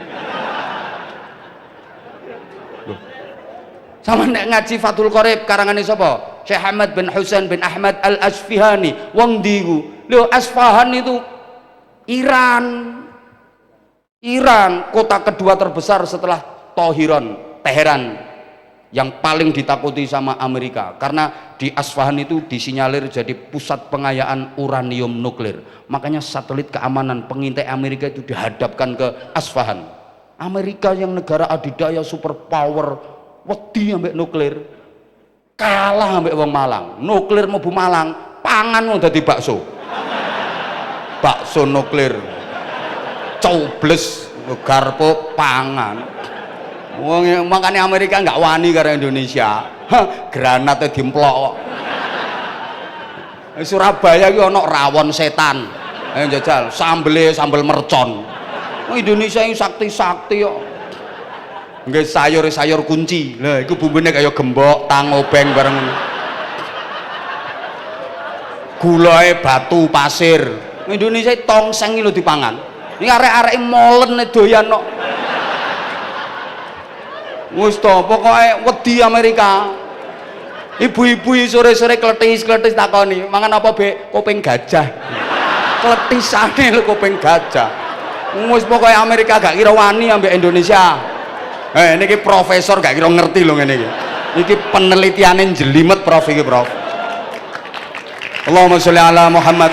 Sama nek ngaji Fathul Qorib karangane sapa? Syekh Ahmad bin Husain bin Ahmad Al-Asfihani, wong ndi ku? Lho, Asfahan itu Iran. Iran, kota kedua terbesar setelah Teheran, yang paling ditakuti sama Amerika karena di Asfahan itu disinyalir jadi pusat pengayaan uranium nuklir. Makanya satelit keamanan pengintai Amerika itu dihadapkan ke Asfahan. Amerika yang negara adidaya superpower wedi ambek nuklir, kalah ambek wong Malang. Nuklir mau Malang, pangan mau dadi bakso. Bakso nuklir, cobles, garpo, pangan. Wong makanya Amerika nggak wani karo Indonesia. Granatnya dimplok. Surabaya iki ana rawon setan. Ayo jajal, sambel mercon. Indonesia ini sakti-sakti kok. Nggih sayur kunci. Lah iku bumbune kaya gembok, tang obeng bareng. Gulae batu pasir. Indonesia tongseng lho dipangan. Ini arek-arek molen doyan kok. Wis to, pokoke wedi Amerika. Ibu-ibu sore-sore kletis takoni, "Mangan apa, Bek?" Kuping gajah. Kletisane lho kuping gajah. Wis pokoke Amerika gak kira wani ambek Indonesia. Niki profesor gak kira ngerti lho ngene iki. Iki penelitiane jelimet Prof iki, Prof. Allahumma sholli ala Muhammad.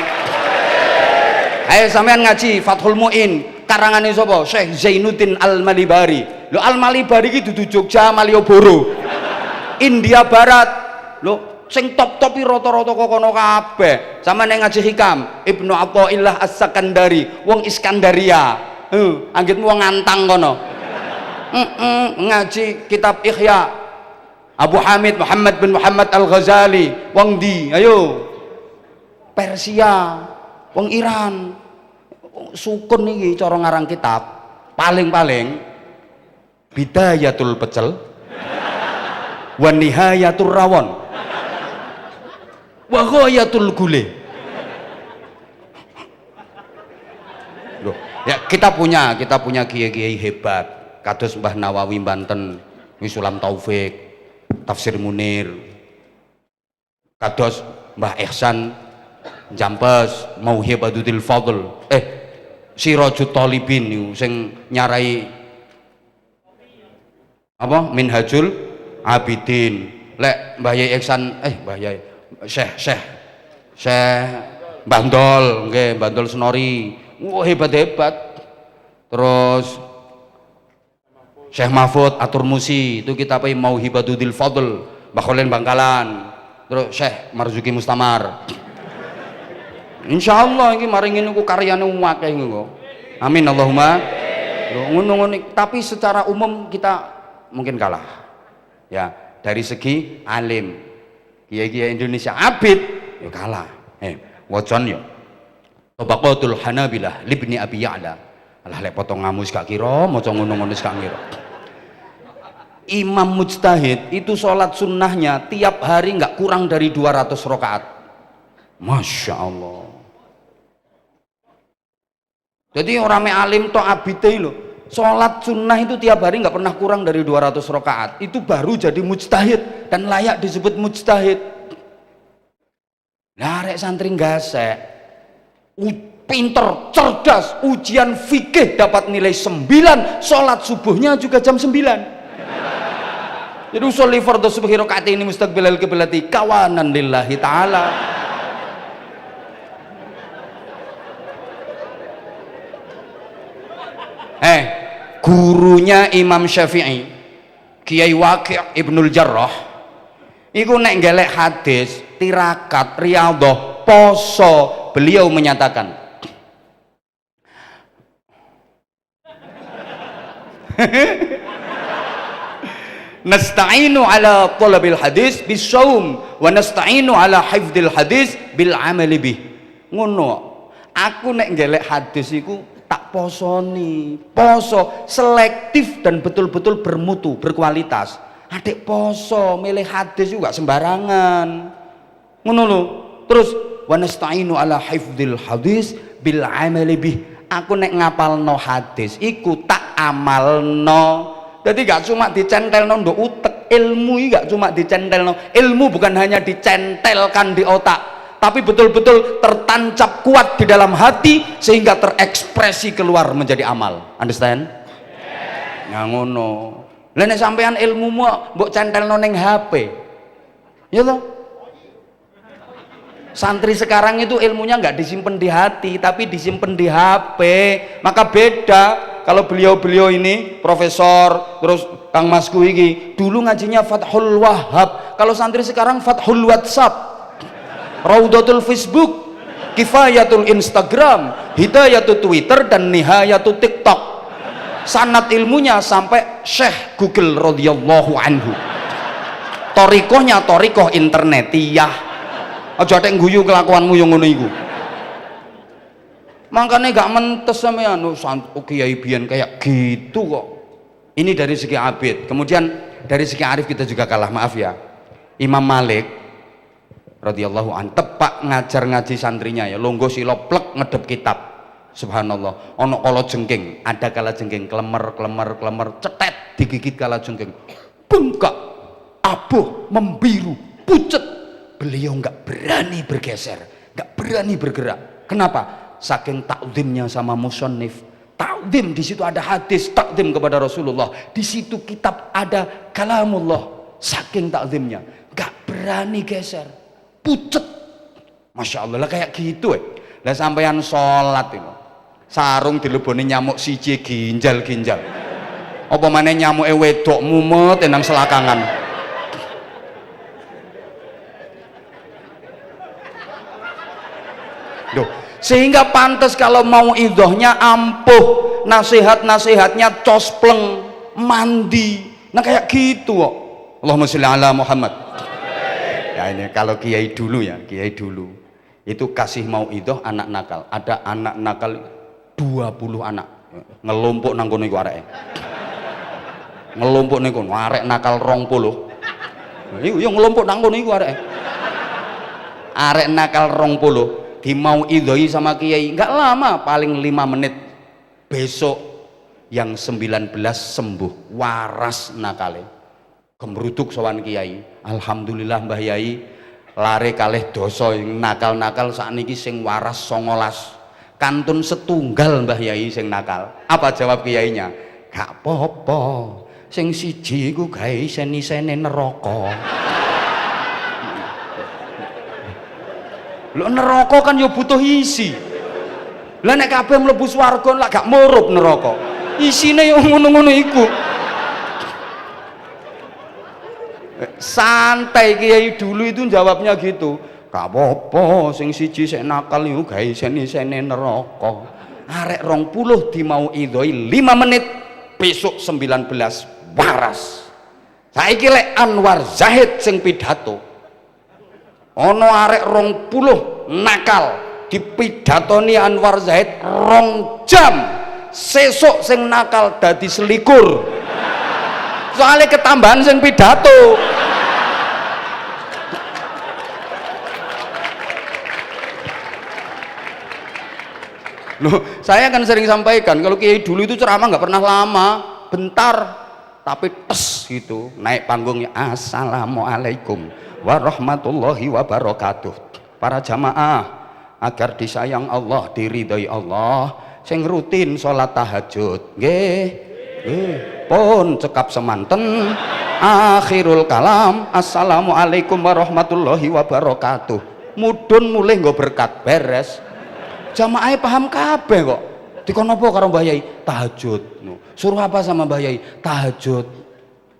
Ayo sampean ngaji Fathul Muin karangane sapa? Syekh Zainuddin Al-Malibari. Lho Al-Malibari iki dudu Jogja, Malioboro. India Barat. Lho sing top-top rata-rata kok kono kabeh. Sampeyan ngaji Hikam Ibnu Athaillah As-Sakandari, wong Iskandaria. Anggitmu wong ngantang kono. Ngaji kitab Ihya Abu Hamid Muhammad bin Muhammad Al-Ghazali, wong di ayo Persia, wong Iran. Sukun iki cara ngarang kitab paling-paling Bidayatul Pecel wa Nihayatul Rawon wa Ghayatul Gule. Loh, ya kita punya kiai-kiai hebat kados Mbah Nawawi Banten, Sulam Taufik, Tafsir Munir, kados Mbah Ihsan Jampes, Mauhibatul Fadl, Sirajut Talibin niku sing nyarai apa Minhajul Abidin. Lek Mbah Yai Ihsan Mbah Yai Syekh Bandol, nggih Bandol Senori. Hebat-hebat. Terus Syekh Mahfud Atur Musi itu kita pakai Mauhibatul Fadl, Mbah Kholil Bangkalan, terus Syekh Marzuki Mustamar. Insyaallah iki maring niku karyane akeh niku. Amin Allahumma. Ngono-ngono tapi secara umum kita mungkin kalah. Ya, dari segi alim. Kiai-kiai Indonesia abid ya kalah. Wacan ya. Tabaqatul Hanabilah Libni Abi Ya'la. Alah lek potong ngamus gak kira, maca ngono-ngono gak kira. Imam mujtahid itu sholat sunnahnya tiap hari nggak kurang dari 200 rakaat. Masya Allah. Jadi orang alim to abite loh, sholat sunnah itu tiap hari nggak pernah kurang dari 200 rakaat. Itu baru jadi mujtahid dan layak disebut mujtahid. Nah, rek santri gasek, pinter, cerdas, ujian fikih dapat nilai 9, sholat subuhnya juga jam 9. Jadi usolli fardhu subhi rakaatain mustaqbilal qiblati kawanan lillahi taala. Gurunya Imam Syafi'i, Kiai Waqi' Ibnul Jarrah, iku nek ngelek hadis, tirakat, riyadhah, poso, beliau menyatakan nasta'inu ala thalabil hadis bisawm wa nasta'inu ala hifdzil hadis bil amali bih. Ngono, aku nek ngelek hadis iku tak posoni, poso selektif dan betul-betul bermutu, berkualitas. Adik poso milih hadis juga sembarangan. Ngono lho. Terus wa nasta'inu ala hifdzil hadis bil amali bih. Aku nek ngapalno hadis iku tak amalno. Jadi gak cuma dicentelno nduk utek, ilmu iki gak cuma dicentelno. Ilmu bukan hanya dicentelkan di otak, tapi betul-betul tertancap kuat di dalam hati sehingga terekspresi keluar menjadi amal. Understand? Ya ngono. Lah nek sampean ilmumu mbok centelno ning HP. Ya toh? Santri sekarang itu ilmunya nggak disimpan di hati tapi disimpan di HP. Maka beda kalau beliau-beliau ini profesor, terus Kang Masku iki dulu ngajinya Fathul Wahhab, kalau santri sekarang Fathul WhatsApp, Raudatul Facebook, Kifayatul Instagram, Hidayatul Twitter, dan Nihayatul TikTok. Sanad ilmunya sampai Syekh Google radhiyallahu anhu. Torikohnya torikoh internetiyah. Aja tek guyu kelakuanmu yang ngono iku. Makanya gak mentes sampean Kiai biyen kayak gitu kok. Ini dari segi abid. Kemudian dari segi arif kita juga kalah, maaf ya. Imam Malik radhiyallahu an tepak ngajar ngaji santrinya ya, longgo sila plek ngedep kitab. Subhanallah. Ono kala jengking, ada kala jengking klemer cetet digigit kala jengking. Bengkak, abuh, membiru, pucet. Beliau nggak berani bergeser, nggak berani bergerak. Kenapa? Saking takzimnya sama musannif. Takzim, di situ ada hadis takzim kepada Rasulullah. Di situ kitab ada kalamullah. Saking takzimnya, nggak berani geser, pucet. Masya Allah lah kayak gitu. Lah sampeyan sholat itu, sarung dileboni nyamuk siji ginjal. Apa maneh nyamuke wedok mumet nang selakangan. Duh, sehingga pantas kalau mau idhohnya ampuh, nasihat-nasihatnya cospleng, mandi. Nah kayak gitu kok. Allahumma sholli ala Muhammad. Ya ini kalau kiai dulu ya, kiai dulu itu kasih mau idhoh anak nakal. Ada anak nakal 20 anak ngelompok nang kono iku areke. Ngelompok niku arek nakal 20. Iku yo ngelompok nang kono iku areke. Arek nakal 20 di mau idhoi sama kiai nggak lama, paling 5 menit besok yang 19 sembuh, waras nakale, gemruduk sowan kiai. Alhamdulillah Mbah Yai lare kalih dosa, nakal-nakal sakniki sing waras 19, kantun setunggal Mbah Yai sing nakal. Apa jawab kiainya? Gak apa-apa, sing siji iku gawe isen-isene neraka. Lho neraka kan ya butuh isi. Lah nek kabeh mlebu swarga lak gak murup neraka. Isine yo ngono-ngono iku. Santai kiai dulu itu jawabnya gitu. Gak apa-apa sing siji sik nakal iku gawe isen-isene neraka. Arek 20 di mau idhoi 5 menit besok 19 waras. Saiki lek Anwar Zahid sing pidato, ono arek 20 nakal dipidatoni Anwar Zahid 2 jam, sesuk sing nakal dadi selikur. Soalnya ketambahan sing pidato. Loh, saya kan sering sampaikan kalau kiai dulu itu ceramah nggak pernah lama, bentar, tapi tes gitu naik panggungnya assalamualaikum warahmatullahi wabarakatuh. Para jamaah agar disayang Allah, diridhoi Allah, sing rutin sholat tahajud nggih pun cekap semanten akhirul kalam assalamualaikum warahmatullahi wabarakatuh. Mudun mulih nggo berkat beres. Jamaah paham kabeh kok. Dikon apa karo Mbah Yai? Tahajud. Suruh apa sama Mbah Yai? Tahajud.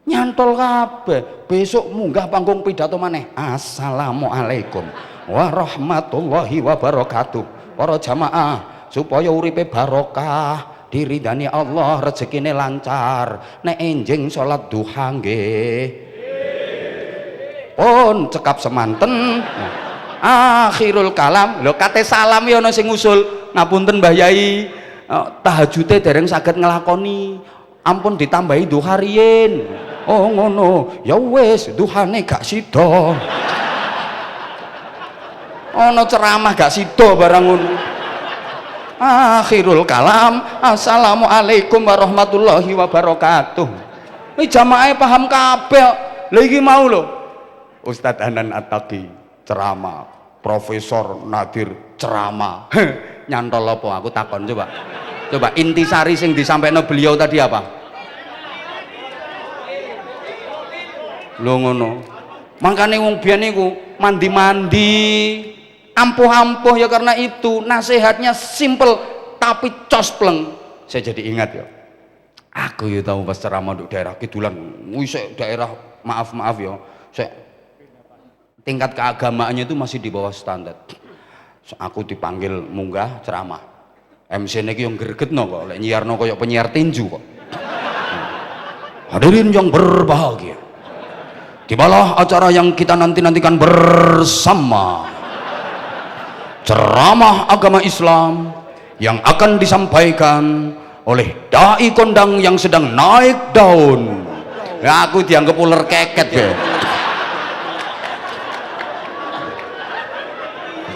Nyantol kabeh. Besok munggah panggung pidato maneh assalamualaikum warahmatullahi wabarakatuh. Para jamaah supaya uripe barokah, diridani Allah, rezekine lancar, nek enjing salat duha nggih pun cekap semanten akhirul kalam. Lho kate salam ya ana sing ngusul, ngapunten Mbah Yai tahajude dereng saged nglakoni, ampun ditambahi duha riyin. Oh ngono, ya wis duhane gak sida. Ana ceramah gak sida barang ngono. Akhirul kalam, assalamualaikum warahmatullahi wabarakatuh. Ini jamaah paham kabeh. Lha iki mau lho. Ustadz Hanan At-Taqi ceramah, Profesor Nadir ceramah. Nyantol apa aku takon coba. Coba intisari sing disampaikan beliau tadi apa? Lho ngono. Makane wong biyen niku mandi-mandi, ampuh-ampuh ya karena itu. Nasihatnya simple tapi cospleng. Saya jadi ingat ya. Aku ya tahu pas ceramah di daerah Kidulan. Wis daerah maaf ya. Saya tingkat keagamaannya itu masih di bawah standar. Aku dipanggil munggah ceramah. MC niki yang gregetno kok, lek nyiarno koyo penyiar tinju kok. Hadirin yang berbahagia. Tibalah acara yang kita nanti-nantikan bersama. Ceramah agama Islam yang akan disampaikan oleh dai kondang yang sedang naik daun. Ya, aku dianggap ular keket ya.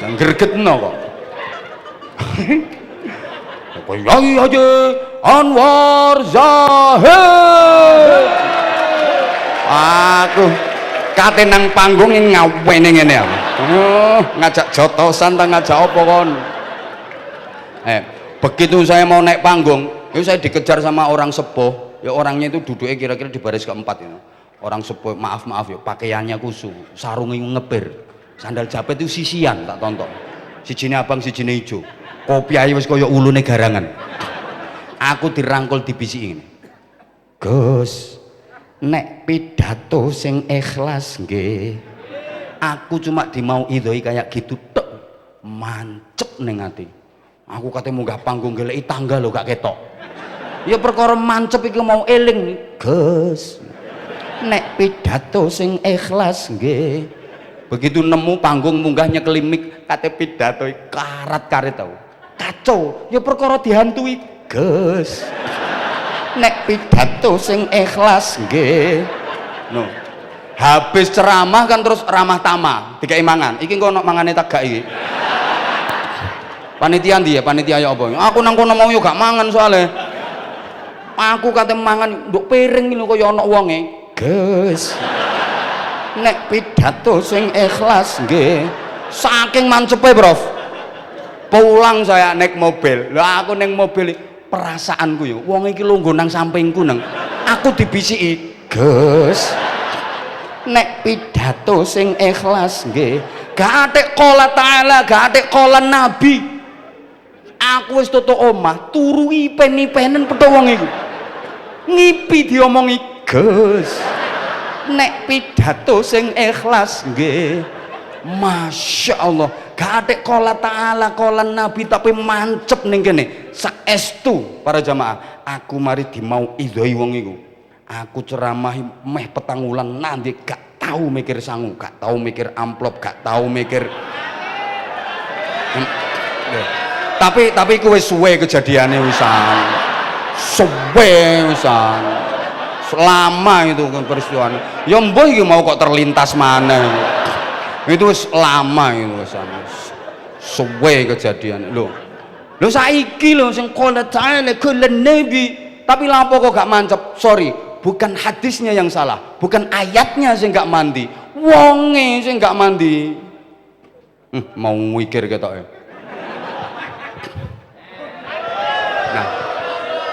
Jangan gregetno kok. Kiai Haji Anwar Zahid. Aku kate nang panggung ngawene ngene ya. Ngajak jotosan ta ngajak apa kon. Begitu saya mau naik panggung, itu saya dikejar sama orang sepuh. Ya orangnya itu duduknya kira-kira di baris keempat itu. Orang sepuh, maaf ya, pakaiannya kusu, sarungnya ngebir, sandal jepit itu sisian tak tonton. Sijine abang, sijine ijo. Kopi ae wis kaya ulune garangan. Aku dirangkul dibisiki ngene. Gus, nek pidato sing ikhlas nggih. Aku cuma dimau idhoi kayak gitu tok. Mancep ning ati. Aku kate munggah panggung geleki tangga lho gak ketok. Ya perkara mancep iki mau eling, Gus. Nek pidato sing ikhlas nggih. Begitu nemu panggung munggah nyekel mik kate pidato karat-karit tau. Kacau, ya perkara dihantui, Gus. Nek pidato sing ikhlas nggih. No. Habis ceramah kan terus ramah tamah, dikai mangan. Iki engko ono mangane tagak iki. Panitia ndi ya? Panitia ya apa? Aku nang kono mau yo gak mangan soalnya. Aku kate mangan nduk piring lho kaya ana wonge. Gus. Nek pidato sing ikhlas nggih. Saking mancepe, Prof. Pulang saya naik mobil. Lah aku naik mobil perasaanku yo wong iki lungguh nang sampingku nang. Aku dibisiki, Gus. Nek pidato sing ikhlas nggih. Gak atik qala ta'ala, gak atik qala nabi. Aku wis tutuk omah, turu ipen-ipenen petho wong iku. Ngipi diomongi, Gus. Nek pidato sing ikhlas nggih. Masya Allah, gak atik qala ta'ala, qala nabi tapi mancep ning kene. Saestu para jamaah, aku mari dimau idhoi wong iku. Aku ceramahi meh petang wulan nanti gak tahu mikir sangu, gak tahu mikir amplop, gak tahu mikir. Tapi ku wis suwe kejadiane wisan. Suwe wisan. Selama itu kan peristiwa. Ya mbuh iki mau kok terlintas maneh. Itu wis lama itu wisan. Suwe kejadian. Lho saiki lho sing qala ta'ala qala nabi. Tapi lapo kok gak mancep? Sorry, bukan hadisnya yang salah, bukan ayatnya sing gak mandi, wonge sing gak mandi. Mau mikir ketoke. Nah,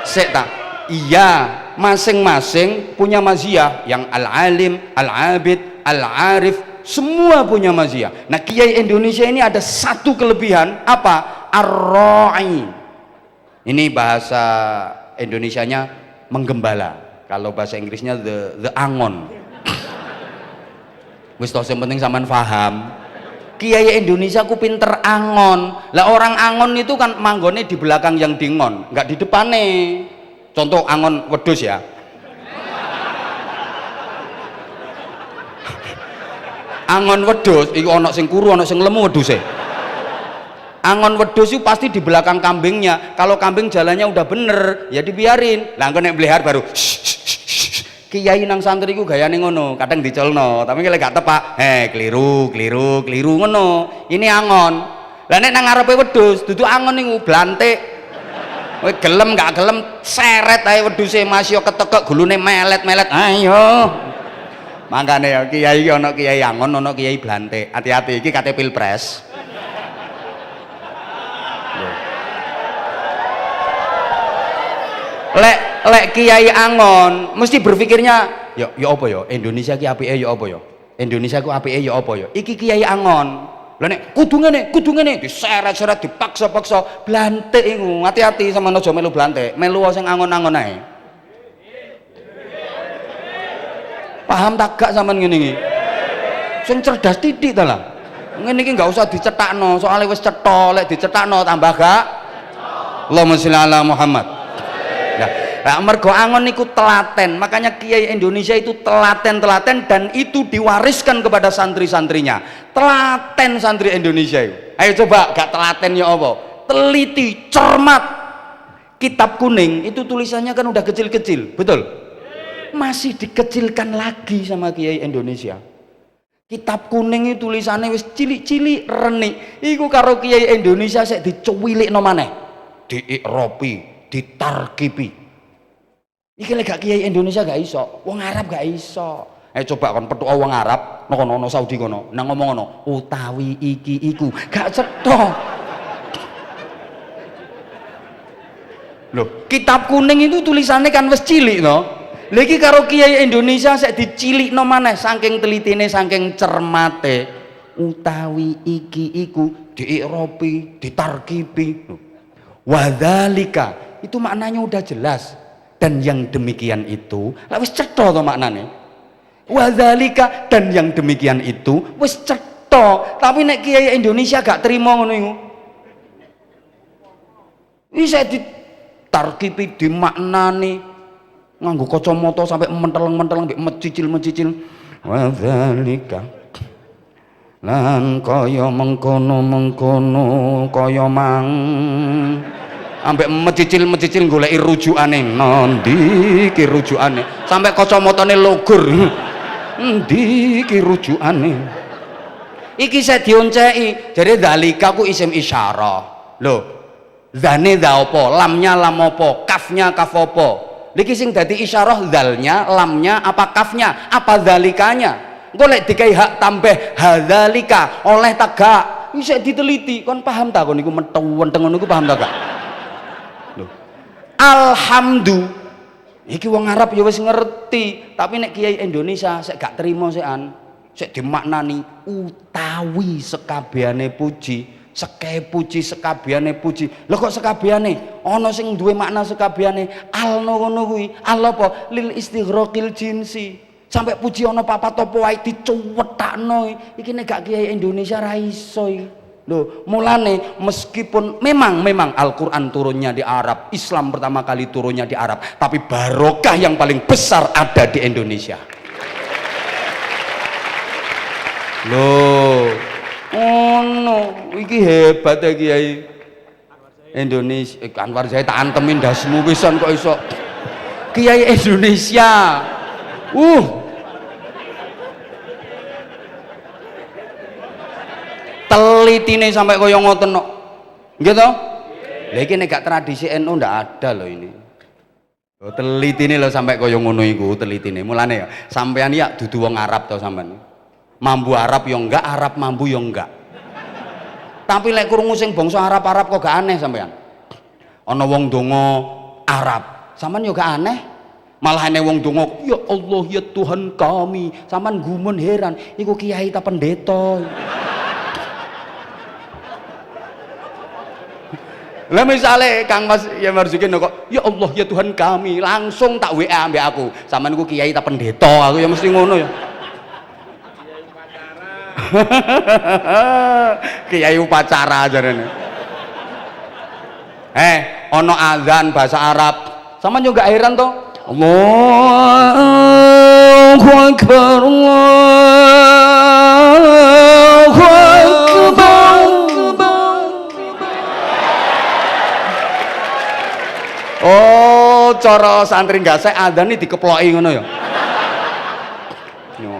sik ta. Iya, masing-masing punya maziyah, yang al-alim, al-abid, al-arif, semua punya maziyah. Nah, Kiai Indonesia ini ada satu kelebihan, apa? Ar-ra'i. Ini bahasa Indonesianya menggembala. Kalau bahasa Inggrisnya the angon. Wis toh sing penting sampean paham. Kiai Indonesia ku pinter angon. Lah orang angon itu kan manggone di belakang yang dingon, nggak di depane. Contoh angon wedhus ya. Angon wedhus iku ana sing kuru, ana sing lemu wedhuse. Angon wedhus itu pasti di belakang kambingnya. Kalau kambing jalannya udah bener, ya dibiarin. Lah engko nek blehar baru Kiai nang santri ku gayane ngono, kadang dicolno, tapi lek gak tepak, keliru ngono. Ini angon. Lah nek nang ngarepe wedhus, dudu angon niku blantik. Kowe gelem gak gelem seret ae wedhuse Mas yo ketekek gulune melet-melet. Ayo. Mangkane ya kiai iki ana kiai angon, ana kiai blantik. Hati-hati iki kate pilpres. Lek kiai angon mesti berpikirnya ya apa ya Indonesia ki apike ya apa ya Indonesia ku apike ya apa ya iki kiai angon lha nek kudu ngene diseret-seret dipaksa-paksa blantik iku hati-hati sama aja melu blantik melu sing angon-angon ae paham tak gak sampean ngene iki sing cerdas titik ta lah ngene iki gak usah dicetakno soalnya wis cetha lek dicetakno tambah gak Allahumma sholli ala Muhammad. Nah, mergo angon niku telaten, makanya kiai Indonesia itu telaten dan itu diwariskan kepada santri-santrinya. Telaten santri Indonesia itu. Ayo coba gak telaten ya apa? Teliti, cermat. Kitab kuning itu tulisannya kan udah kecil-kecil, betul? Masih dikecilkan lagi sama kiai Indonesia. Kitab kuning itu tulisannya wis cilik-cilik renik. Iku karo kiai Indonesia sik dicuwilikno maneh. Diiropi, ditarkipi. Iki lek gak kiai Indonesia gak iso, wong Arab gak iso. Coba kon petuk wong Arab, kono Saudi kono, nang ngomong ngono, utawi iki iku, gak cetha. Loh, kitab kuning itu tulisannya kan wis cilik to. Lha iki karo kiai Indonesia sik dicilikno maneh saking telitine, saking cermate. Utawi iki iku diiropi, ditarkipi. Wadzalika, itu maknanya udah jelas. Dan yang demikian itu wis cetha to maknane wadzalika dan yang demikian itu wis cetha tapi nek kiai Indonesia gak terima ngono iku bisa ditarkipi dimaknani nganggo kacamata sampai menteleng-menteleng mbek mecicil wadzalika lan kaya mengkono kaya mang ambek mecicil goleki rujukane ndi ki rujukane sampai kacamatane logor ndi ki rujukane iki saya dionceki jare dzalika ku isim isyarah lho zane dza apa lamnya lam apa kafnya kaf apa niki sing dadi isyarah dzalnya lamnya apa kafnya apa dzalikanya engko lek dikai hak tambah hadzalika oleh tagak bisa diteliti kon paham ta kon niku meteng ngono niku paham ta gak alhamdulillah iki wong Arab ya wis ngerti tapi nek kiai Indonesia sik gak trimo sekan sik dimaknani utawi sekabehane puji sekabehane puji lho kok sekabehane ana sing duwe makna sekabehane alno ngono kuwi al apa lil istighraqil jinsi sampai puji ana papat apa wae dicuwetakno iki nek gak kiai Indonesia ra iso iki. Loh, mulane meskipun memang Al-Quran turunnya di Arab, Islam pertama kali turunnya di Arab, tapi barokah yang paling besar ada di Indonesia. Loh, no, iki hebat ya kiai Indonesia. Anwar Zaid tak antemin dasmu pisan kok iso kiai Indonesia. Telitine sampai kaya ngoten kok. Nggih to? Lah iki nek gak tradisi NU ndak ada loh ini. Telitine lho sampai kaya ngono iku telitine. Mulane ya sampean ya dudu wong Arab to sampean. Mambu Arab ya enggak, Arab mambu ya enggak. Tapi lek krungu sing bangsa Arab kok gak aneh sampean. Ana wong donga Arab, sampean yo gak aneh. Malah ana wong donga, ya Allah ya Tuhan kami. Sampean gumun heran, iku kiai ta pendeta. Lah misale Kang Mas ya Marzuki kok ya Allah ya Tuhan kami langsung tak WA ambek aku sampean ku kiai ta pendeta aku ya mesti ngono ya kiai upacara jarene ono azan bahasa Arab sampean juga heran to Allahu Akbar Allahu Akbar. Oh, cara santri gasek adzan iki dikeploki ngono ya. Yo.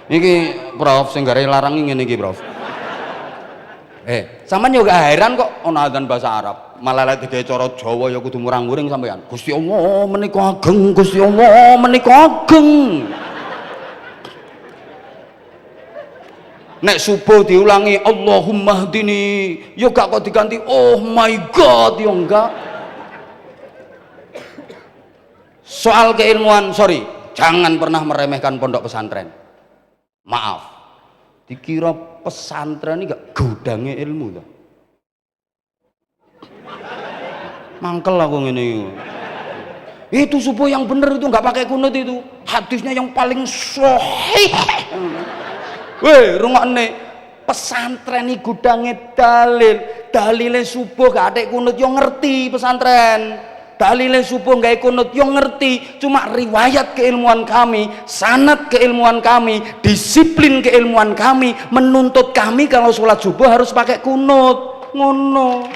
Niki Prof sing gare larang ngene iki, Prof. Sampeyan yo gak heran kok ana adzan bahasa Arab. Malah lek digawe cara Jawa ya kudu murang-muring sampeyan. Gusti Allah menika ageng, Gusti Allah menika ageng. Nek subuh diulangi Allahumma hdini, yo gak kok diganti oh my god, yo enggak. Soal keilmuan, sorry, jangan pernah meremehkan pondok pesantren. Maaf, dikira pesantren ini gak gudangnya ilmu tuh. Mangkel aku ngene. Itu subuh yang bener itu nggak pakai kunut itu. Hadisnya yang paling sahih. Weh, rungokne pesantren ini gudangnya dalil. Dalile subuh gak ada kunut yang ngerti pesantren. Dalile subuh nggak kunut yang ngerti. Cuma riwayat keilmuan kami, sanad keilmuan kami, disiplin keilmuan kami menuntut kami kalau sholat subuh harus pakai kunut. Ngono.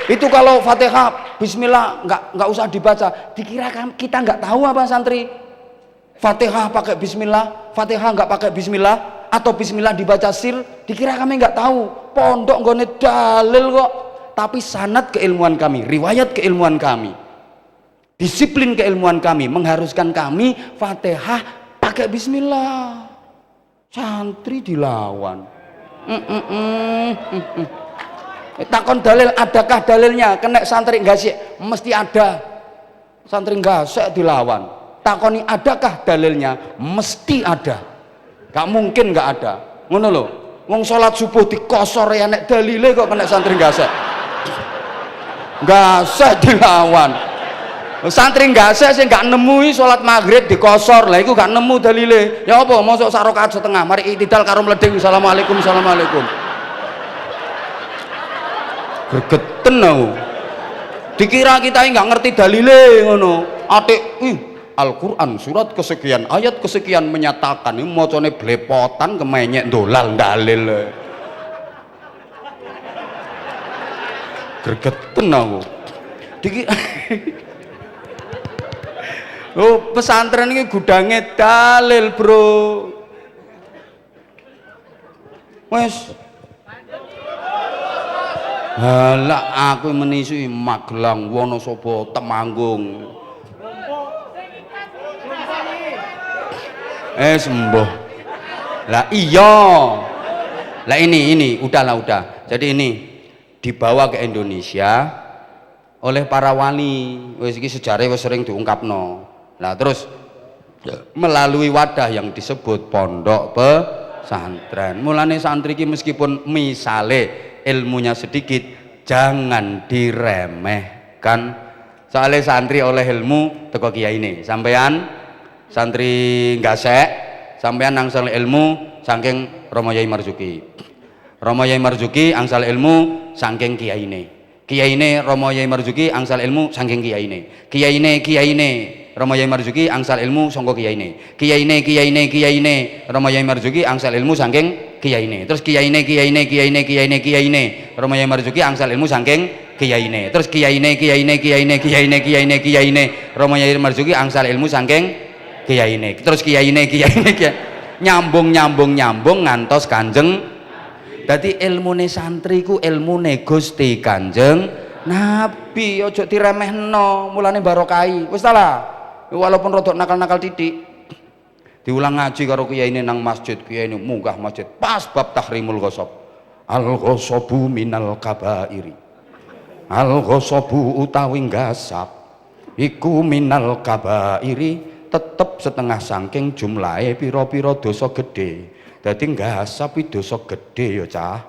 Itu kalau Fatihah Bismillah nggak usah dibaca. Dikira kita nggak tahu apa santri? Fatihah pakai Bismillah, Fatihah nggak pakai Bismillah, atau Bismillah dibaca sil? Dikira kami nggak tahu. Pondok nggone dalil kok. Tapi sanad keilmuan kami, riwayat keilmuan kami, disiplin keilmuan kami mengharuskan kami Fatihah pakai Bismillah. Santri dilawan. Takon dalil, adakah dalilnya? Kena santri enggak sih? Mesti ada. Santri enggak sih dilawan. Takoni adakah dalilnya? Mesti ada. Gak mungkin enggak ada. Ngono lho. Wong salat subuh dikosor ya nek dalile kok kena santri enggak sih? Enggak sih dilawan. Santri enggak sih sing enggak nemui salat maghrib dikosor. Lah iku gak nemu dalile. Ya apa? Mosok sak rakaat setengah. Mari iktidal karo mleding. Assalamualaikum, assalamualaikum. Gregeten aku. Dikira kita nggak ngerti dalile ngono. Atik, Al-Qur'an surat kesekian ayat kesekian menyatakan ini macane blepotan kemenyek dolal dalil. Gregeten aku. Dikira oh, pesantren ini gudangnya dalil, Bro. Wes halah aku menisi Magelang, Wonosobo, Temanggung. Sembuh. Lah iya. Lah ini udah. Jadi ini dibawa ke Indonesia oleh para wali. Wis iki sejarah wis sering diungkapno. Lah terus melalui wadah yang disebut pondok pesantren. Mulane santri iki meskipun misale ilmunya sedikit jangan diremehkan. Soalnya santri oleh ilmu teko kiai ini. Sampean santri gasek, sampean angsal ilmu saking Romo Yai Marzuki. Romo Yai Marzuki angsal ilmu saking kiai ini. Kiai ini Romo Yai Marzuki angsal ilmu saking kiai ini. Kiai ini Romo Yai Marzuki angsal ilmu sangka kiai ini. Kiai ini Romo Yai Marzuki angsal ilmu saking kiai ini. Terus kiai ini Romo Yai Marzuki angsal ilmu saking kiai ini. Terus kiai ini Romo Yai Marzuki angsal ilmu saking kiai ini. Terus kiai ini nyambung ngantos Kanjeng. Dadi ilmune santri ku ilmune Gusti Kanjeng Nabi. Ojo diremehno, mulane barokai. Wis ta lah. Walaupun rodok nakal-nakal titik. Diulang ngaji karo kiai ini nang masjid, kiai ini munggah masjid pas bab tahrimul ghosab. Al-ghosabu minal kabairi. Al-ghosabu utawi gasab iku minal kabairi, tetep setengah saking jumlahe pira-pira dosa gede. Dadi gasab iki dosa gede ya cah.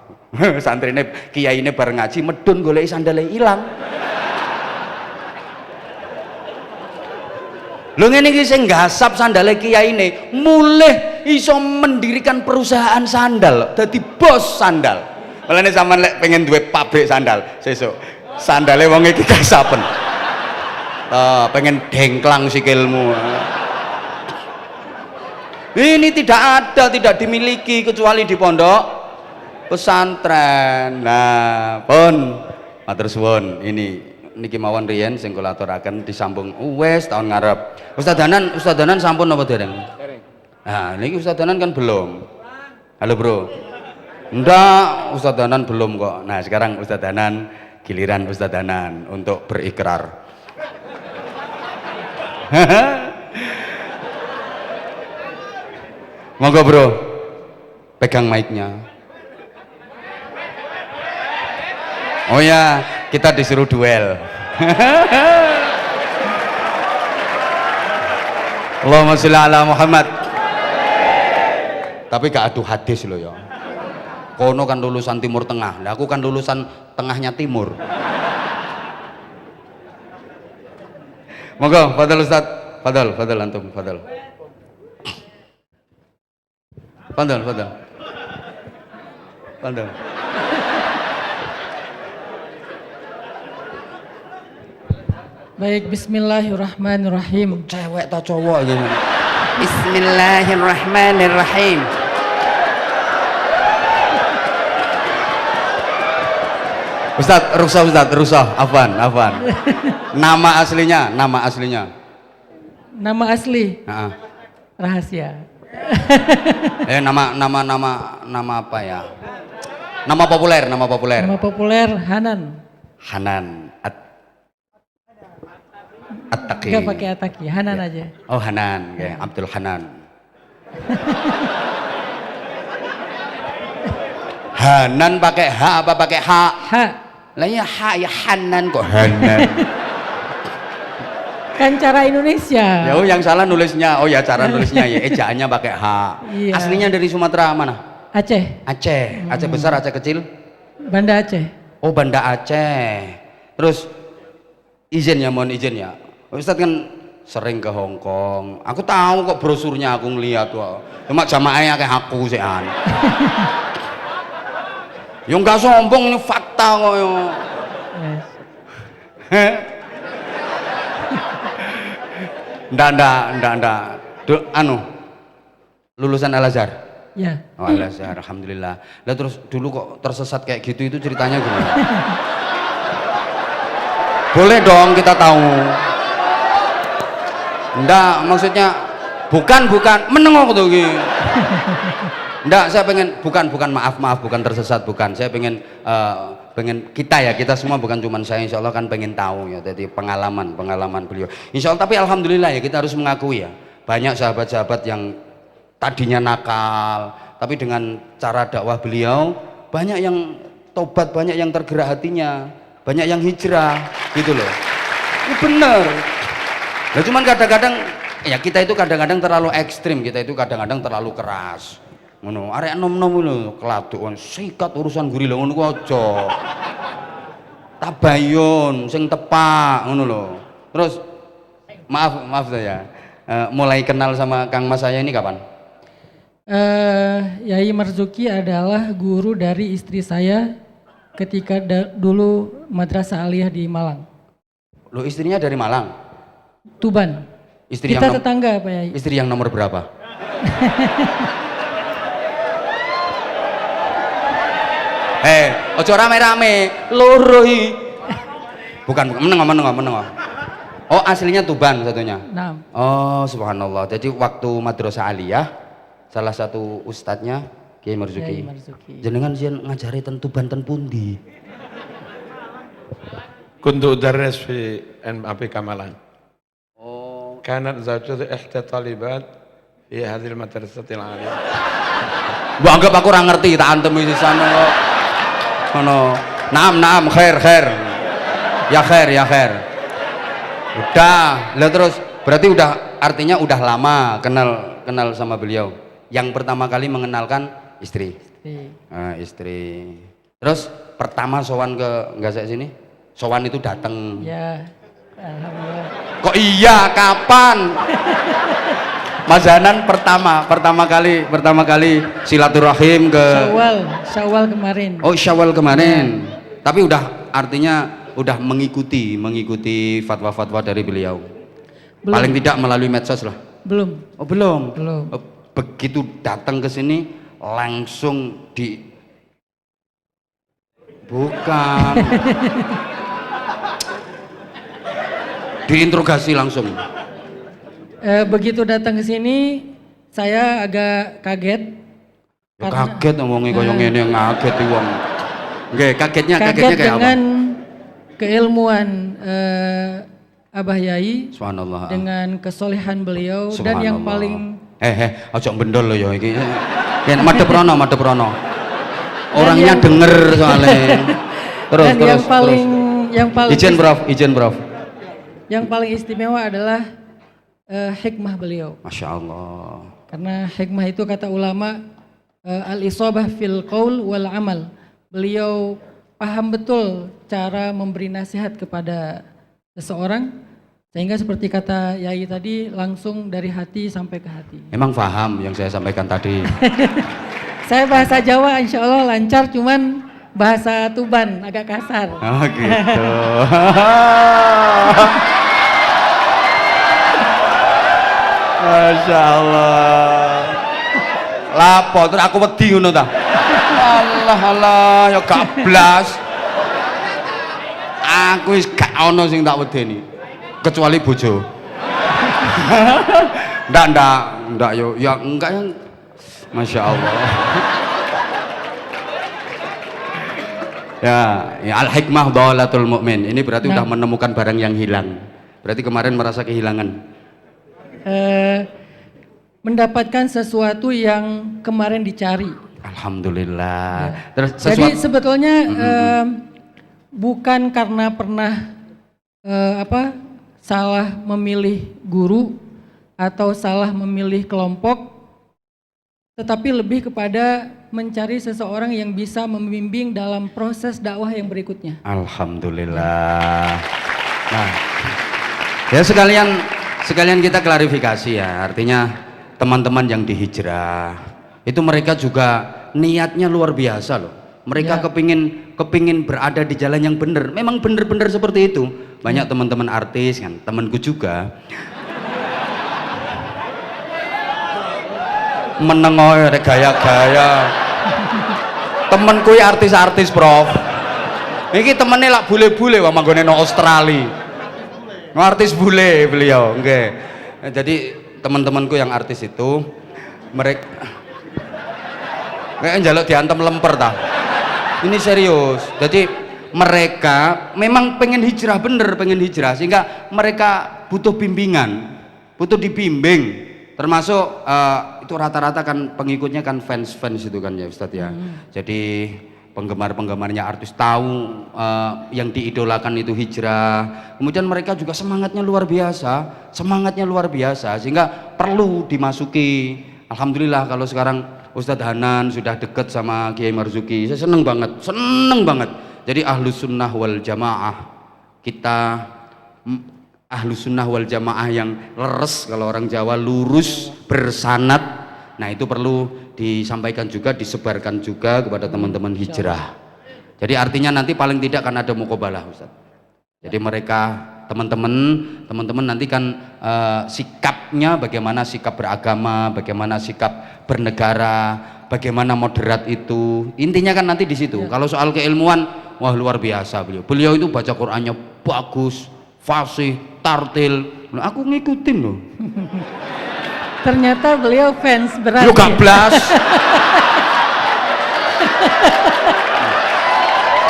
Santrine kiai ini bareng ngaji medun goleki sandale ilang. Lho ngene iki sing gasap sandale kiai ini mulih iso mendirikan perusahaan sandal, dadi bos sandal. Mulane sampean lek pengen duwe pabrik sandal, sesuk sandale wong iki gasapen. Pengen dengklang sikilmu. Ini tidak dimiliki kecuali di pondok pesantren. Nah, pun matur suwun ini niki mawon riyen sing kula aturaken disambung wis tahun ngarep. Ustaz Danan sampun apa dereng? Dereng. Nah, niki Ustaz Danan kan belum. Halo, Bro. Ndak, Ustaz Danan belum kok. Nah, sekarang Ustaz Danan, giliran Ustaz Danan untuk berikrar. Monggo, Bro. Pegang mic-nya. Oh ya, kita disuruh duel. Allahumma sholli ala Muhammad. Tapi gak adu hadis loh ya. Kono kan lulusan Timur Tengah, nah aku kan lulusan tengahnya Timur. Monggo, fadal Ustaz. Fadal antum, fadal. Fadal. Baik, bismillahirrahmanirrahim. Cewek atau cowok gitu. Bismillahirrahmanirrahim. Ustaz, Rusah, Afwan. Nama aslinya. Nama asli? Rahasia. Nama apa ya? Nama populer. Nama populer Hanan. At-Taqi. Enggak pakai At-Taqi, Hanan ya. Aja. Oh, Hanan, kayak Abdul Hanan. Hanan pakai H apa pakai H? H. Lah ya H ya Hanan kok Hanan. Kan cara Indonesia. Ya, yang salah nulisnya. Oh ya, cara nulisnya ya ejaannya pakai H. Iya. Aslinya dari Sumatera mana? Aceh. Aceh besar, Aceh kecil? Banda Aceh. Oh, Banda Aceh. Terus mohon izin ya. Ustaz kan sering ke Hong Kong. Aku tahu kok brosurnya, aku ngeliat wah. Cuma jamaahnya kayak aku sih an. Yang gak sombong ini fakta kok yo. Ndak. Lulusan Al Azhar. Ya. Oh, Al Azhar, alhamdulillah. Lah terus dulu kok tersesat kayak gitu itu ceritanya gimana? Boleh dong kita tahu. Ndak, maksudnya bukan menengok tuh gitu. Ndak, saya pengen bukan maaf bukan tersesat, bukan. Saya pengen kita semua, bukan cuma saya, insya Allah kan pengen tahu ya, jadi pengalaman beliau. Insya Allah, tapi alhamdulillah ya kita harus mengakui ya, banyak sahabat-sahabat yang tadinya nakal, tapi dengan cara dakwah beliau banyak yang tobat, banyak yang tergerak hatinya, banyak yang hijrah gitu loh. Ini bener. Nah, cuman kadang-kadang ya kita itu kadang-kadang terlalu ekstrim, kita itu kadang-kadang terlalu keras. Ngono, arek nom-nom lho keladukan sikat urusan guri lho ngono ku aja. Tabayun sing tepak ngono lho. Terus maaf saya. Mulai kenal sama Kang Mas saya ini kapan? Yai Marzuki adalah guru dari istri saya ketika dulu Madrasah Aliyah di Malang. Loh, istrinya dari Malang? Tuban. Istri kita yang tetangga Pak Yai. Istri yang nomor berapa? Ojo rame-rame, loro iki. Bukan, menengok. Oh, aslinya Tuban satunya. Nah. Oh, subhanallah. Jadi waktu Madrasah Aliyah, salah satu ustadznya Kiai Marzuki. Jenengan sing ngajari ten Tuban ten pundi? Kuntu udarris fi MAP Kamalan. Kanat zawjatu ihda talibat fi hadhil madrasatil aliyah. Mbok anggap aku ora ngerti tak antem iki sana kok. Ngono. Naam, khair. Ya khair. Udah, lah terus berarti udah artinya udah lama kenal sama beliau. Yang pertama kali mengenalkan istri. Istri. Terus pertama sowan ke Ngasek sini? Sowan itu datang. Ya. Alhamdulillah. Kok iya, kapan? Mas Hanan pertama kali silaturahim ke Syawal kemarin. Oh, Syawal kemarin. Tapi udah artinya udah mengikuti fatwa-fatwa dari beliau. Belum. Paling tidak melalui medsos lah. Belum. Oh, belum. Belum. Begitu datang ke sini langsung bukan. diinterogasi langsung. Begitu datang ke sini, saya agak kaget. Ya, kaget ngomongin koyo ngene ngaget iki wong. Nggih, kagetnya Kaget kayak dengan apa? keilmuan Abah Yai, Subhanallah. dengan kesolehan beliau, dan yang paling aja bendol lo ya iki. Yen madhep rono. Orangnya yang- denger soalnya. Terus dan terus yang paling Izin Prof. yang paling istimewa adalah hikmah beliau. Masya Allah. Karena hikmah itu kata ulama al-isabah fil qaul wal amal. Beliau paham betul cara memberi nasihat kepada seseorang, sehingga seperti kata Yai tadi, langsung dari hati sampai ke hati. Emang paham yang saya sampaikan tadi? Saya bahasa Jawa insya Allah lancar, cuman bahasa Tuban agak kasar. Oh gitu. Masya Allah. Lapo terus aku wedi ngono ta. Allah ya gak blas. Aku wis gak ono sing tak wedeni. Kecuali bojo. Ndak yo ya enggak yang Masya Allah. Ya al-hikmah dhalatul mu'min. Ini berarti udah menemukan barang yang hilang. Berarti kemarin merasa kehilangan. Mendapatkan sesuatu yang kemarin dicari. Alhamdulillah. Terus Jadi sebetulnya bukan karena pernah salah memilih guru atau salah memilih kelompok, tetapi lebih kepada mencari seseorang yang bisa membimbing dalam proses dakwah yang berikutnya. Alhamdulillah. Nah, ya sekalian kita klarifikasi ya. Artinya teman-teman yang dihijrah itu mereka juga niatnya luar biasa loh. Mereka kepingin berada di jalan yang benar. Memang benar-benar seperti itu. Banyak teman-teman artis kan, temanku juga. Menengoy ada gaya-gaya. Temenku ya artis-artis, Prof. Iki temennya lak bule-bule wah manggone no Australia. No artis bule beliau, nggih. Jadi teman-temanku yang artis itu mereka kayak njaluk diantem lemper ta. Ini serius. Jadi mereka memang pengen hijrah, bener pengen hijrah, sehingga mereka butuh bimbingan, butuh dibimbing. Termasuk itu rata-rata kan pengikutnya kan fans itu kan ya Ustadz ya. Jadi penggemar-penggemarnya artis tahu yang diidolakan itu hijrah. Kemudian mereka juga semangatnya luar biasa, sehingga perlu dimasuki. Alhamdulillah kalau sekarang Ustadz Hanan sudah dekat sama Kiai Marzuki, saya seneng banget. Jadi ahlus sunnah wal jamaah, kita ahlus sunnah wal jamaah yang leres, kalau orang Jawa lurus bersanad. Nah itu perlu disampaikan juga, disebarkan juga kepada teman-teman hijrah. Jadi artinya nanti paling tidak kan ada muqabalah Ustaz. Jadi mereka teman-teman nanti kan sikapnya bagaimana, sikap beragama, bagaimana sikap bernegara, bagaimana moderat itu. Intinya kan nanti di situ. Kalau soal keilmuan, wah luar biasa beliau itu baca Qur'annya bagus, fasih, tartil. Nah, aku ngikutin loh. Ternyata beliau fans berat. Lu gak blas.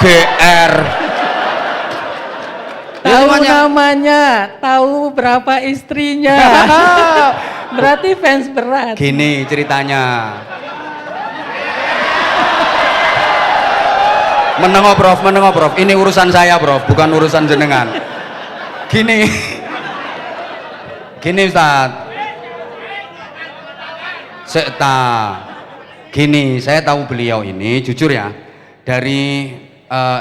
GR. Tahu namanya, tahu berapa istrinya. Berarti fans berat. Gini ceritanya. Menengok Prof. Ini urusan saya Prof, bukan urusan jenengan. Gini Ustaz. Gini, saya tahu beliau ini jujur ya, dari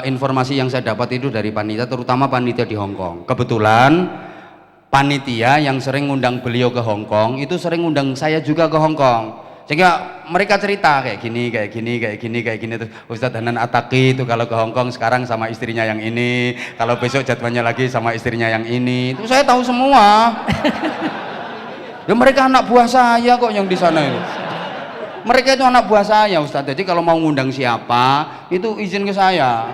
informasi yang saya dapat itu dari panitia, terutama panitia di Hong Kong. Kebetulan panitia yang sering ngundang beliau ke Hong Kong itu sering ngundang saya juga ke Hong Kong, sehingga mereka cerita kayak gini terus Ustadz Hanan Ataki itu kalau ke Hong Kong sekarang sama istrinya yang ini, kalau besok jadwalnya lagi sama istrinya yang ini, itu saya tahu semua. Ya mereka anak buah saya kok yang di sana itu. Mereka itu anak buah saya Ustadz. Jadi kalau mau ngundang siapa itu izin ke saya.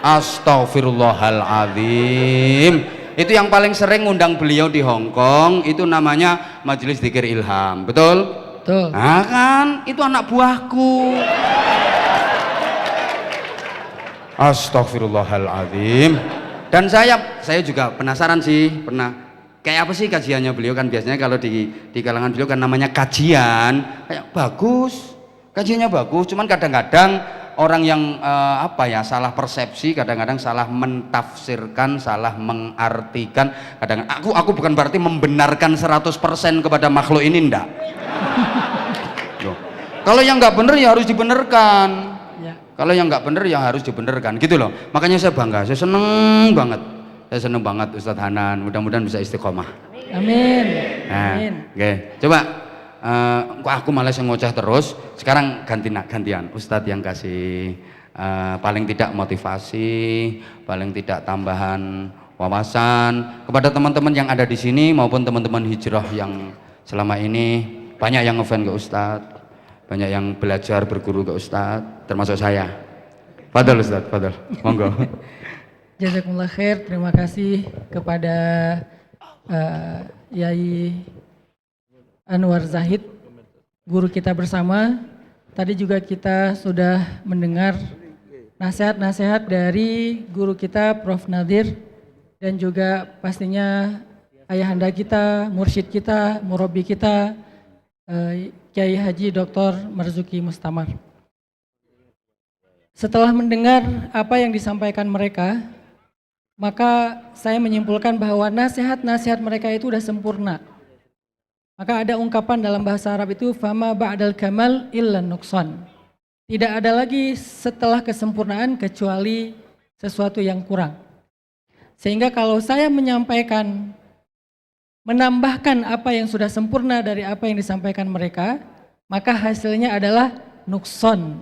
Astaghfirullahaladzim. Itu yang paling sering ngundang beliau di Hong Kong, itu namanya Majelis Dzikir Ilham, betul? Betul. Nah kan, itu anak buahku. Astaghfirullahaladzim. Dan saya juga penasaran sih, kayak apa sih kajiannya beliau, kan biasanya kalau di kalangan beliau kan namanya kajian, kayak bagus, kajiannya bagus, cuman kadang-kadang orang yang salah persepsi, kadang-kadang salah mentafsirkan, salah mengartikan. Kadang aku bukan berarti membenarkan 100% kepada makhluk ini, ndak. Kalau yang nggak bener ya harus dibenarkan. Ya. Kalau yang nggak bener ya harus dibenarkan, gitu loh. Makanya saya bangga, saya seneng banget. Saya seneng banget Ustadz Hanan, mudah-mudahan bisa istiqomah. Amin. Nah, Amin. oke. Coba aku malas yang ngoceh terus. Sekarang gantian Ustadz yang kasih paling tidak motivasi, paling tidak tambahan wawasan kepada teman-teman yang ada di sini maupun teman-teman hijrah yang selama ini banyak yang ngefans ke Ustadz, banyak yang belajar berguru ke Ustadz, termasuk saya. Fadol Ustadz, fadol, monggo. Jazakumullah khair, terima kasih kepada Yai Anwar Zahid, guru kita bersama. Tadi juga kita sudah mendengar nasihat-nasihat dari guru kita Prof. Nadir, dan juga pastinya ayahanda kita, mursyid kita, murabi kita, Kiai Haji Dr. Marzuki Mustamar. Setelah mendengar apa yang disampaikan mereka, maka saya menyimpulkan bahwa nasihat-nasihat mereka itu sudah sempurna. Maka ada ungkapan dalam bahasa Arab itu fama ba'dal kamal illa nuqsan. Tidak ada lagi setelah kesempurnaan kecuali sesuatu yang kurang. Sehingga kalau saya menyampaikan, menambahkan apa yang sudah sempurna dari apa yang disampaikan mereka, maka hasilnya adalah nukson.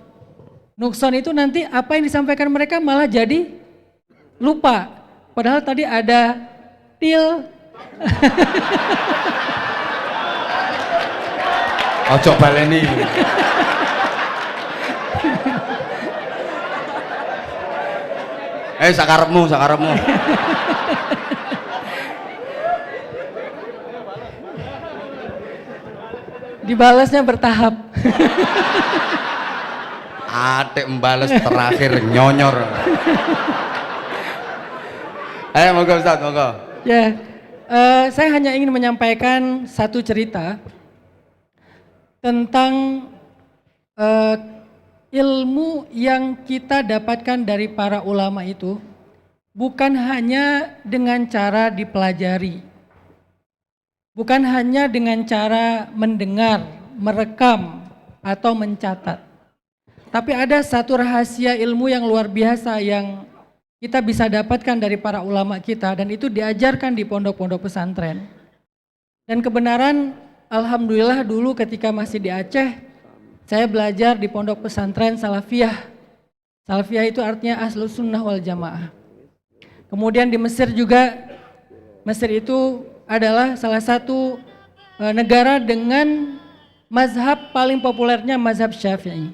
Nukson itu nanti apa yang disampaikan mereka malah jadi lupa. Padahal tadi ada til. Ojo baleni. Sakarepmu. Dibalasnya bertahap. Atik membalas terakhir nyonyor. Monggo Ustaz, monggo. Ya, saya hanya ingin menyampaikan satu cerita tentang ilmu yang kita dapatkan dari para ulama itu bukan hanya dengan cara dipelajari, bukan hanya dengan cara mendengar, merekam, atau mencatat. Tapi ada satu rahasia ilmu yang luar biasa yang kita bisa dapatkan dari para ulama kita, dan itu diajarkan di pondok-pondok pesantren. Dan kebenaran, alhamdulillah dulu ketika masih di Aceh, saya belajar di pondok pesantren Salafiyah. Salafiyah itu artinya Ahlus Sunnah wal Jamaah. Kemudian di Mesir juga, Mesir itu adalah salah satu negara dengan mazhab paling populernya mazhab Syafi'i.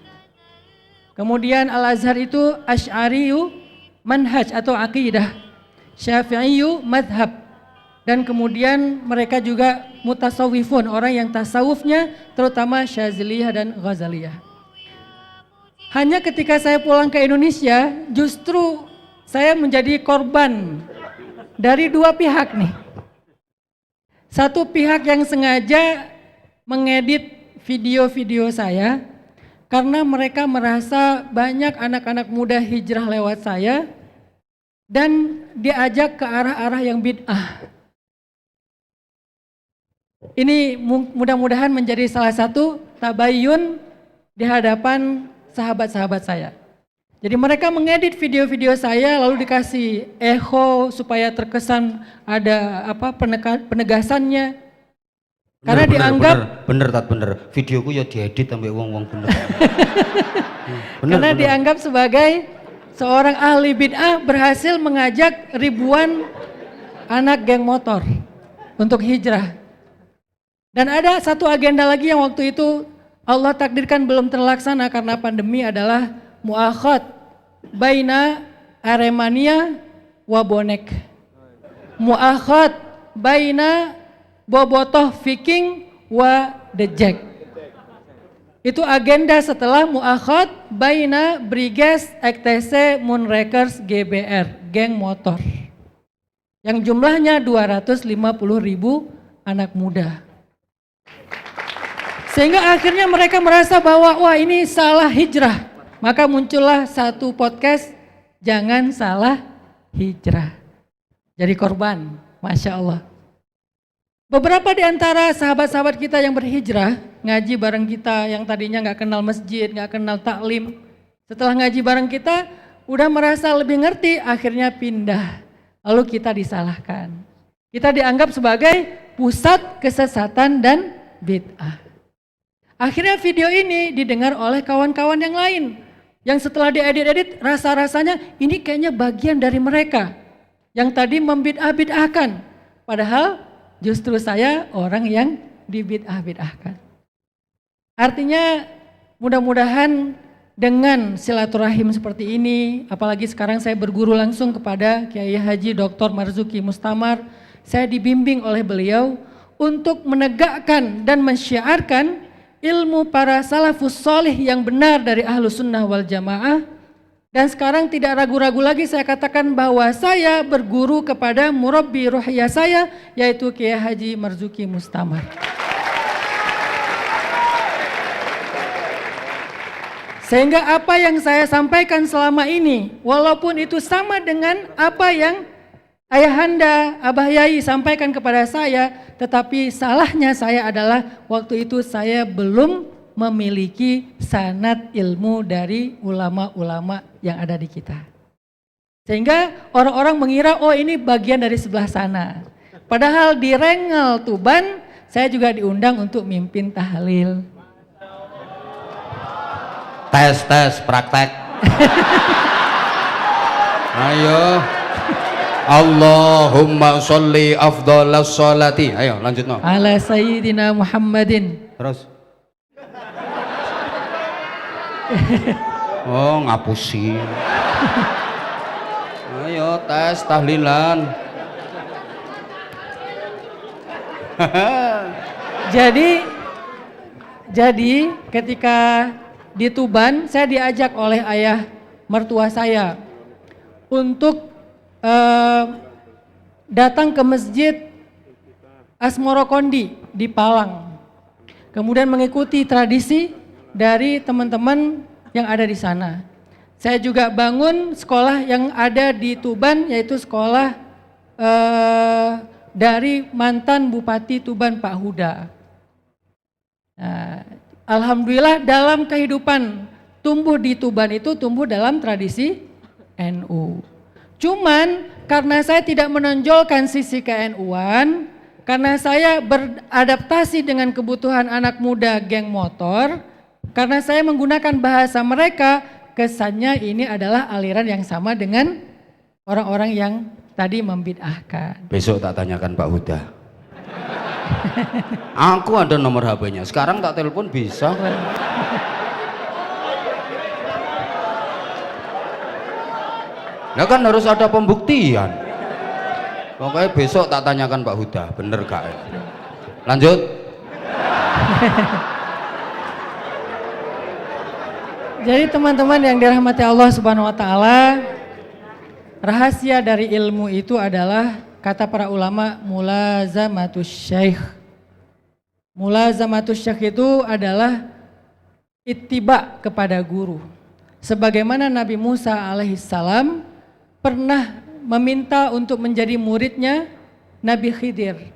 Kemudian Al-Azhar itu Asy'ariyu manhaj atau aqidah, Syafi'iyu madhab, dan kemudian mereka juga mutasawwifun, orang yang tasawufnya terutama Syaziliyah dan Ghazaliyah. Hanya ketika saya pulang ke Indonesia, justru saya menjadi korban dari dua pihak nih. Satu pihak yang sengaja mengedit video-video saya karena mereka merasa banyak anak-anak muda hijrah lewat saya dan diajak ke arah-arah yang bid'ah. Ini mudah-mudahan menjadi salah satu tabayyun di hadapan sahabat-sahabat saya. Jadi mereka mengedit video-video saya lalu dikasih echo supaya terkesan ada penegasannya. Karena dianggap bener. Videoku ya diedit sampai wong-wong bener. Karena dianggap sebagai seorang ahli bid'ah berhasil mengajak ribuan anak geng motor untuk hijrah. Dan ada satu agenda lagi yang waktu itu Allah takdirkan belum terlaksana karena pandemi adalah mu'akhad baina Aremania wa bonek. Mu'akhad baina bobotoh viking wa dejek. Itu agenda setelah mu'akhad baina Briges EKTC Moonrakers GBR, geng motor. Yang jumlahnya 250.000 anak muda. Sehingga akhirnya mereka merasa bahwa wah ini salah hijrah. Maka muncullah satu podcast, jangan salah hijrah. Jadi korban, Masya Allah. Beberapa di antara sahabat-sahabat kita yang berhijrah, ngaji bareng kita yang tadinya gak kenal masjid, gak kenal taklim. Setelah ngaji bareng kita, udah merasa lebih ngerti, akhirnya pindah. Lalu kita disalahkan. Kita dianggap sebagai pusat kesesatan dan bid'ah. Akhirnya video ini didengar oleh kawan-kawan yang lain. Yang setelah diedit-edit rasa-rasanya ini kayaknya bagian dari mereka. Yang tadi membid'ah-bid'ahkan. Padahal justru saya orang yang dibid'ah-bid'ahkan. Artinya mudah-mudahan dengan silaturahim seperti ini, apalagi sekarang saya berguru langsung kepada Kiai Haji Dr. Marzuki Mustamar, saya dibimbing oleh beliau untuk menegakkan dan mensyiarkan ilmu para salafus solih yang benar dari Ahlus Sunnah wal Jamaah. Dan sekarang tidak ragu-ragu lagi saya katakan bahwa saya berguru kepada murabbi ruhiyah saya, yaitu Kiai Haji Marzuki Mustamar. Sehingga apa yang saya sampaikan selama ini, walaupun itu sama dengan apa yang ayahanda, Abah Yai sampaikan kepada saya, tetapi salahnya saya adalah waktu itu saya belum memiliki sanad ilmu dari ulama-ulama yang ada di kita. Sehingga orang-orang mengira, oh ini bagian dari sebelah sana. Padahal di Rengel Tuban, saya juga diundang untuk mimpin tahlil. Tes, praktek. Ayo. Allahumma sholli afdhalas sholati. Ayo lanjut no. Ala Sayyidina Muhammadin. Terus. Oh ngapusi. Ayo tes tahlilan. Jadi ketika di Tuban saya diajak oleh ayah mertua saya untuk datang ke masjid Asmoro Kondi di Palang. Kemudian mengikuti tradisi dari teman-teman yang ada di sana. Saya juga bangun sekolah yang ada di Tuban, yaitu sekolah dari mantan Bupati Tuban Pak Huda. Nah, alhamdulillah dalam kehidupan tumbuh di Tuban itu tumbuh dalam tradisi NU. Cuman karena saya tidak menonjolkan sisi ke-NU-an, karena saya beradaptasi dengan kebutuhan anak muda geng motor, karena saya menggunakan bahasa mereka, kesannya ini adalah aliran yang sama dengan orang-orang yang tadi membid'ahkan. Besok tak tanyakan Pak Huda. Aku ada nomor HP-nya, sekarang tak telepon bisa. Ya kan harus ada pembuktian. Pokoknya besok tak tanyakan Pak Huda, bener gak? Lanjut. Jadi teman-teman yang dirahmati Allah Subhanahu wa taala, rahasia dari ilmu itu adalah kata para ulama mulazamatus syekh. Mulazamatus syekh itu adalah ittiba kepada guru. Sebagaimana Nabi Musa alaihissalam pernah meminta untuk menjadi muridnya Nabi Khidir.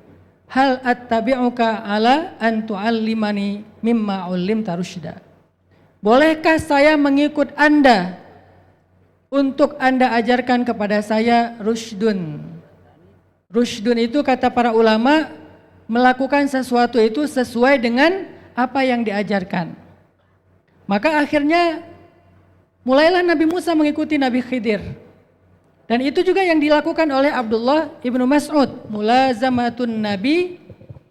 Hal attabi'uka ala an tu'allimani mimma 'ullimta rusyda. Bolehkah saya mengikut Anda untuk Anda ajarkan kepada saya rusydun. Rusydun itu kata para ulama melakukan sesuatu itu sesuai dengan apa yang diajarkan. Maka akhirnya mulailah Nabi Musa mengikuti Nabi Khidir. Dan itu juga yang dilakukan oleh Abdullah ibnu Mas'ud. Mulazamatun Nabi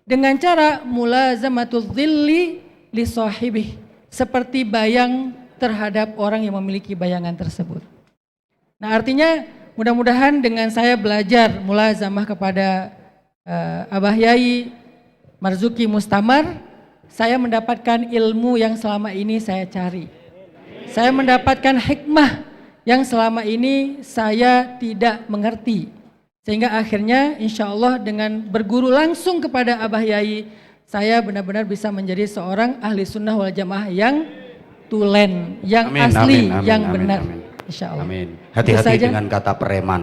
dengan cara mulazamatul dhilli li sahibih. Seperti bayang terhadap orang yang memiliki bayangan tersebut. Nah artinya mudah-mudahan dengan saya belajar mulazamah kepada Abah Yai Marzuki Mustamar, saya mendapatkan ilmu yang selama ini saya cari. Saya mendapatkan hikmah yang selama ini saya tidak mengerti. Sehingga akhirnya insya Allah dengan berguru langsung kepada Abah Yai, saya benar-benar bisa menjadi seorang ahli sunnah wal jamaah yang tulen, yang Amin, asli, amin, amin, yang amin, benar. amin. Insya Allah. Amin. Itu Hati-hati saja. dengan kata preman.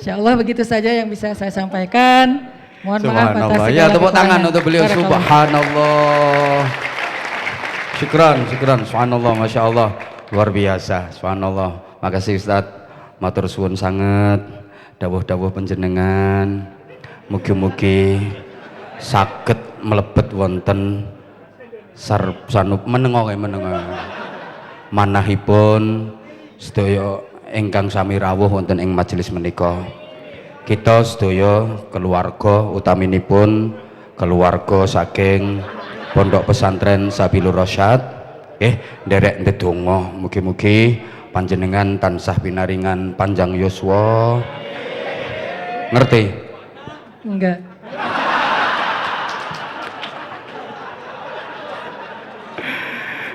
Insya Allah begitu saja yang bisa saya sampaikan. Mohon maaf atas Subhanallah. segala Ya, tepuk tangan kekurangan. untuk beliau. Barakallah. Subhanallah. Syukran, syukran. Subhanallah, Masya Allah. Luar biasa. Subhanallah. Makasih Ustadz. Matur suwun sangat. Dawuh-dawuh panjenengan. Mugi-mugi saged mlebet wonten sanup menengo manahipun sedaya ingkang sami rawuh wonten ing majelis menika. Kita sedaya keluarga utaminipun keluarga saking Pondok Pesantren Sabilur Rasyad nderek ndedonga mugi-mugi panjenengan tansah pinaringan panjang yuswa. Ngerti? Enggak.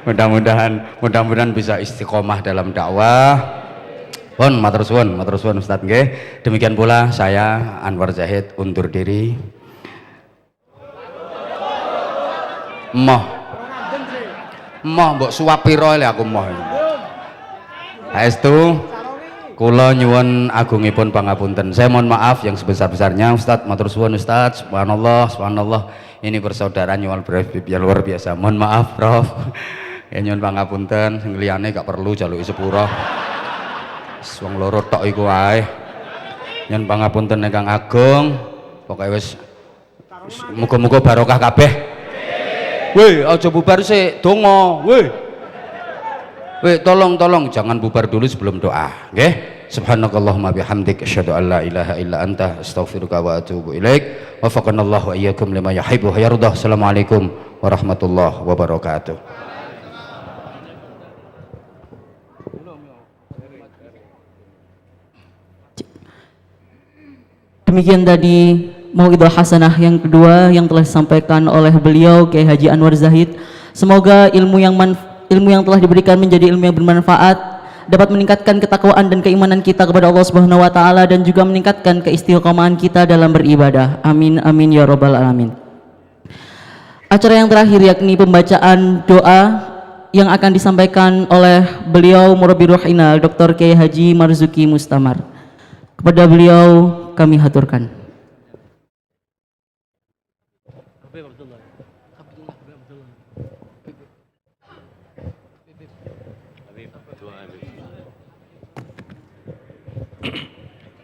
Mudah-mudahan bisa istiqomah dalam dakwah. Pun matur suwun Ustaz nggih. Demikian pula saya Anwar Zahid undur diri. Moh mbok suwap pira le aku moh. Saestu kula nyuwun agungipun pangapunten. Saya mohon maaf yang sebesar-besarnya Ustaz, matur suwun Ustaz. Subhanallah, subhanallah. Ini persaudaraan yang luar biasa. Mohon maaf Prof. Ya nyuwun pangapunten, sing liyane gak perlu jaluki sepura. Wong loro tok iku wae. Nyuwun pangapunten ingkang agung. Pokoke wis muga-muga barokah kabeh. Weh, aja bubar sik, donga. Weh, tolong jangan bubar dulu sebelum doa, nggih. Subhanakallahumma bihamdik asyhadu an la ilaha illa anta astaghfiruka wa atubu ilaik. Wafaqanallahu wa iyyakum lima yuhibbu wa yardah. Assalamualaikum warahmatullahi wabarakatuh. Demikian tadi Mauidhah Hasanah yang kedua yang telah disampaikan oleh beliau Kiai Haji Anwar Zahid. Semoga ilmu yang telah diberikan menjadi ilmu yang bermanfaat, dapat meningkatkan ketakwaan dan keimanan kita kepada Allah Subhanahu wa taala dan juga meningkatkan keistiqomahan kita dalam beribadah. Amin amin ya rabbal alamin. Acara yang terakhir yakni pembacaan doa yang akan disampaikan oleh beliau Murabbi Ruhina Dr. Kiai Haji Marzuki Mustamar. Kepada beliau kami haturkan.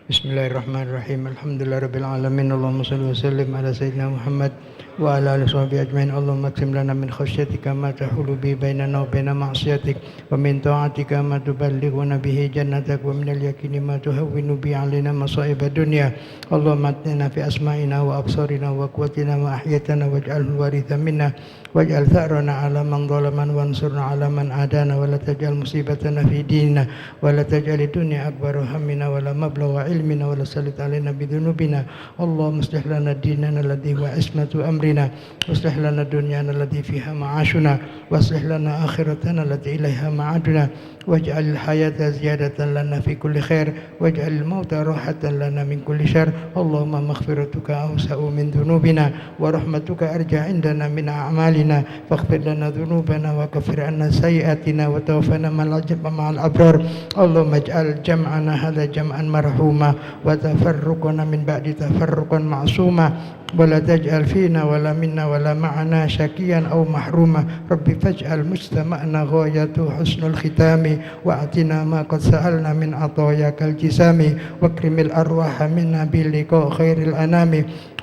Bismillahirrahmanirrahim. Alhamdulillahirabbil alamin. Allahumma shalli wa sallim ala sayyidina Muhammad wa ala alihi washabihi ajmain. Allahumma qsim lana min khasyatika ma tahulu bi bainana wa baina ma'siyatik wa min ta'atika ma tuballighuna bihi jannatak wa min al-yaqini ma tuhawwinu bi 'alaina masa'ib ad-dunya. Allahumma atina fi asma'ina wa absarina wa quwwatina ma ahyaytana waj'alhu waritha minna waj'al tha'rana 'ala man zalamana wansurna 'ala man adana wa la taj'al musibatana fi dinina wa la taj'al ad-dunya akbar hammina wa la mablagha ilmina wa la sallit 'alaina bi dhunubina. Allahumma aslih lana dinana alladhi huwa ismatu amrina waslih lana dunyana allati fiha ma'ashuna waslih lana akhiratana allati ilaiha ma'aduna waj'al al-hayata ziyadatan lana fi kulli khair waj'al al-mauta rahatan lana min kulli syarr. Allahumma maghfiratuka awsa'u min dhunubina wa rahmatuka arja indana min a'malina faghfir lana dhunubana wa kaffir anna sayyi'atina wa tawaffana ma'al abrar. Allahumma ij'al jam'ana hadha jam'an marhuma wa tafarruqana min ba'di tafarruqan ma'suma ولا تجعل فينا ولا منا ولا معنا شكيا أو محروما. ربي فاجعل مجتمعنا غايته حسن الختام وأعطنا ما قد سألنا من عطاياك الجسام واكرم الأرواح منا بلقاء خير الأنام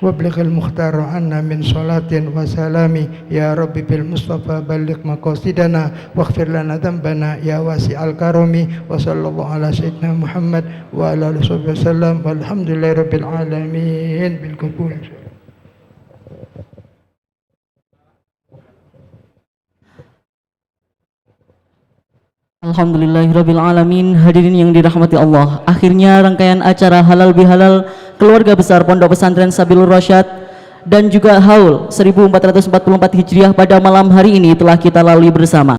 وابلغ المختار عنا من صلاة وسلام. يا ربي بالمصطفى بلغ مقاصدنا واغفر لنا ذنبنا يا واسع الكرم. وصلى الله على سيدنا محمد وعلى آله وصحبه وسلم والحمد لله رب العالمين بالقبول. Alhamdulillahirabbil alamin. Hadirin yang dirahmati Allah, akhirnya rangkaian acara halal bihalal keluarga besar Pondok Pesantren Sabilur Rasyad dan juga haul 1444 Hijriah pada malam hari ini telah kita lalui bersama.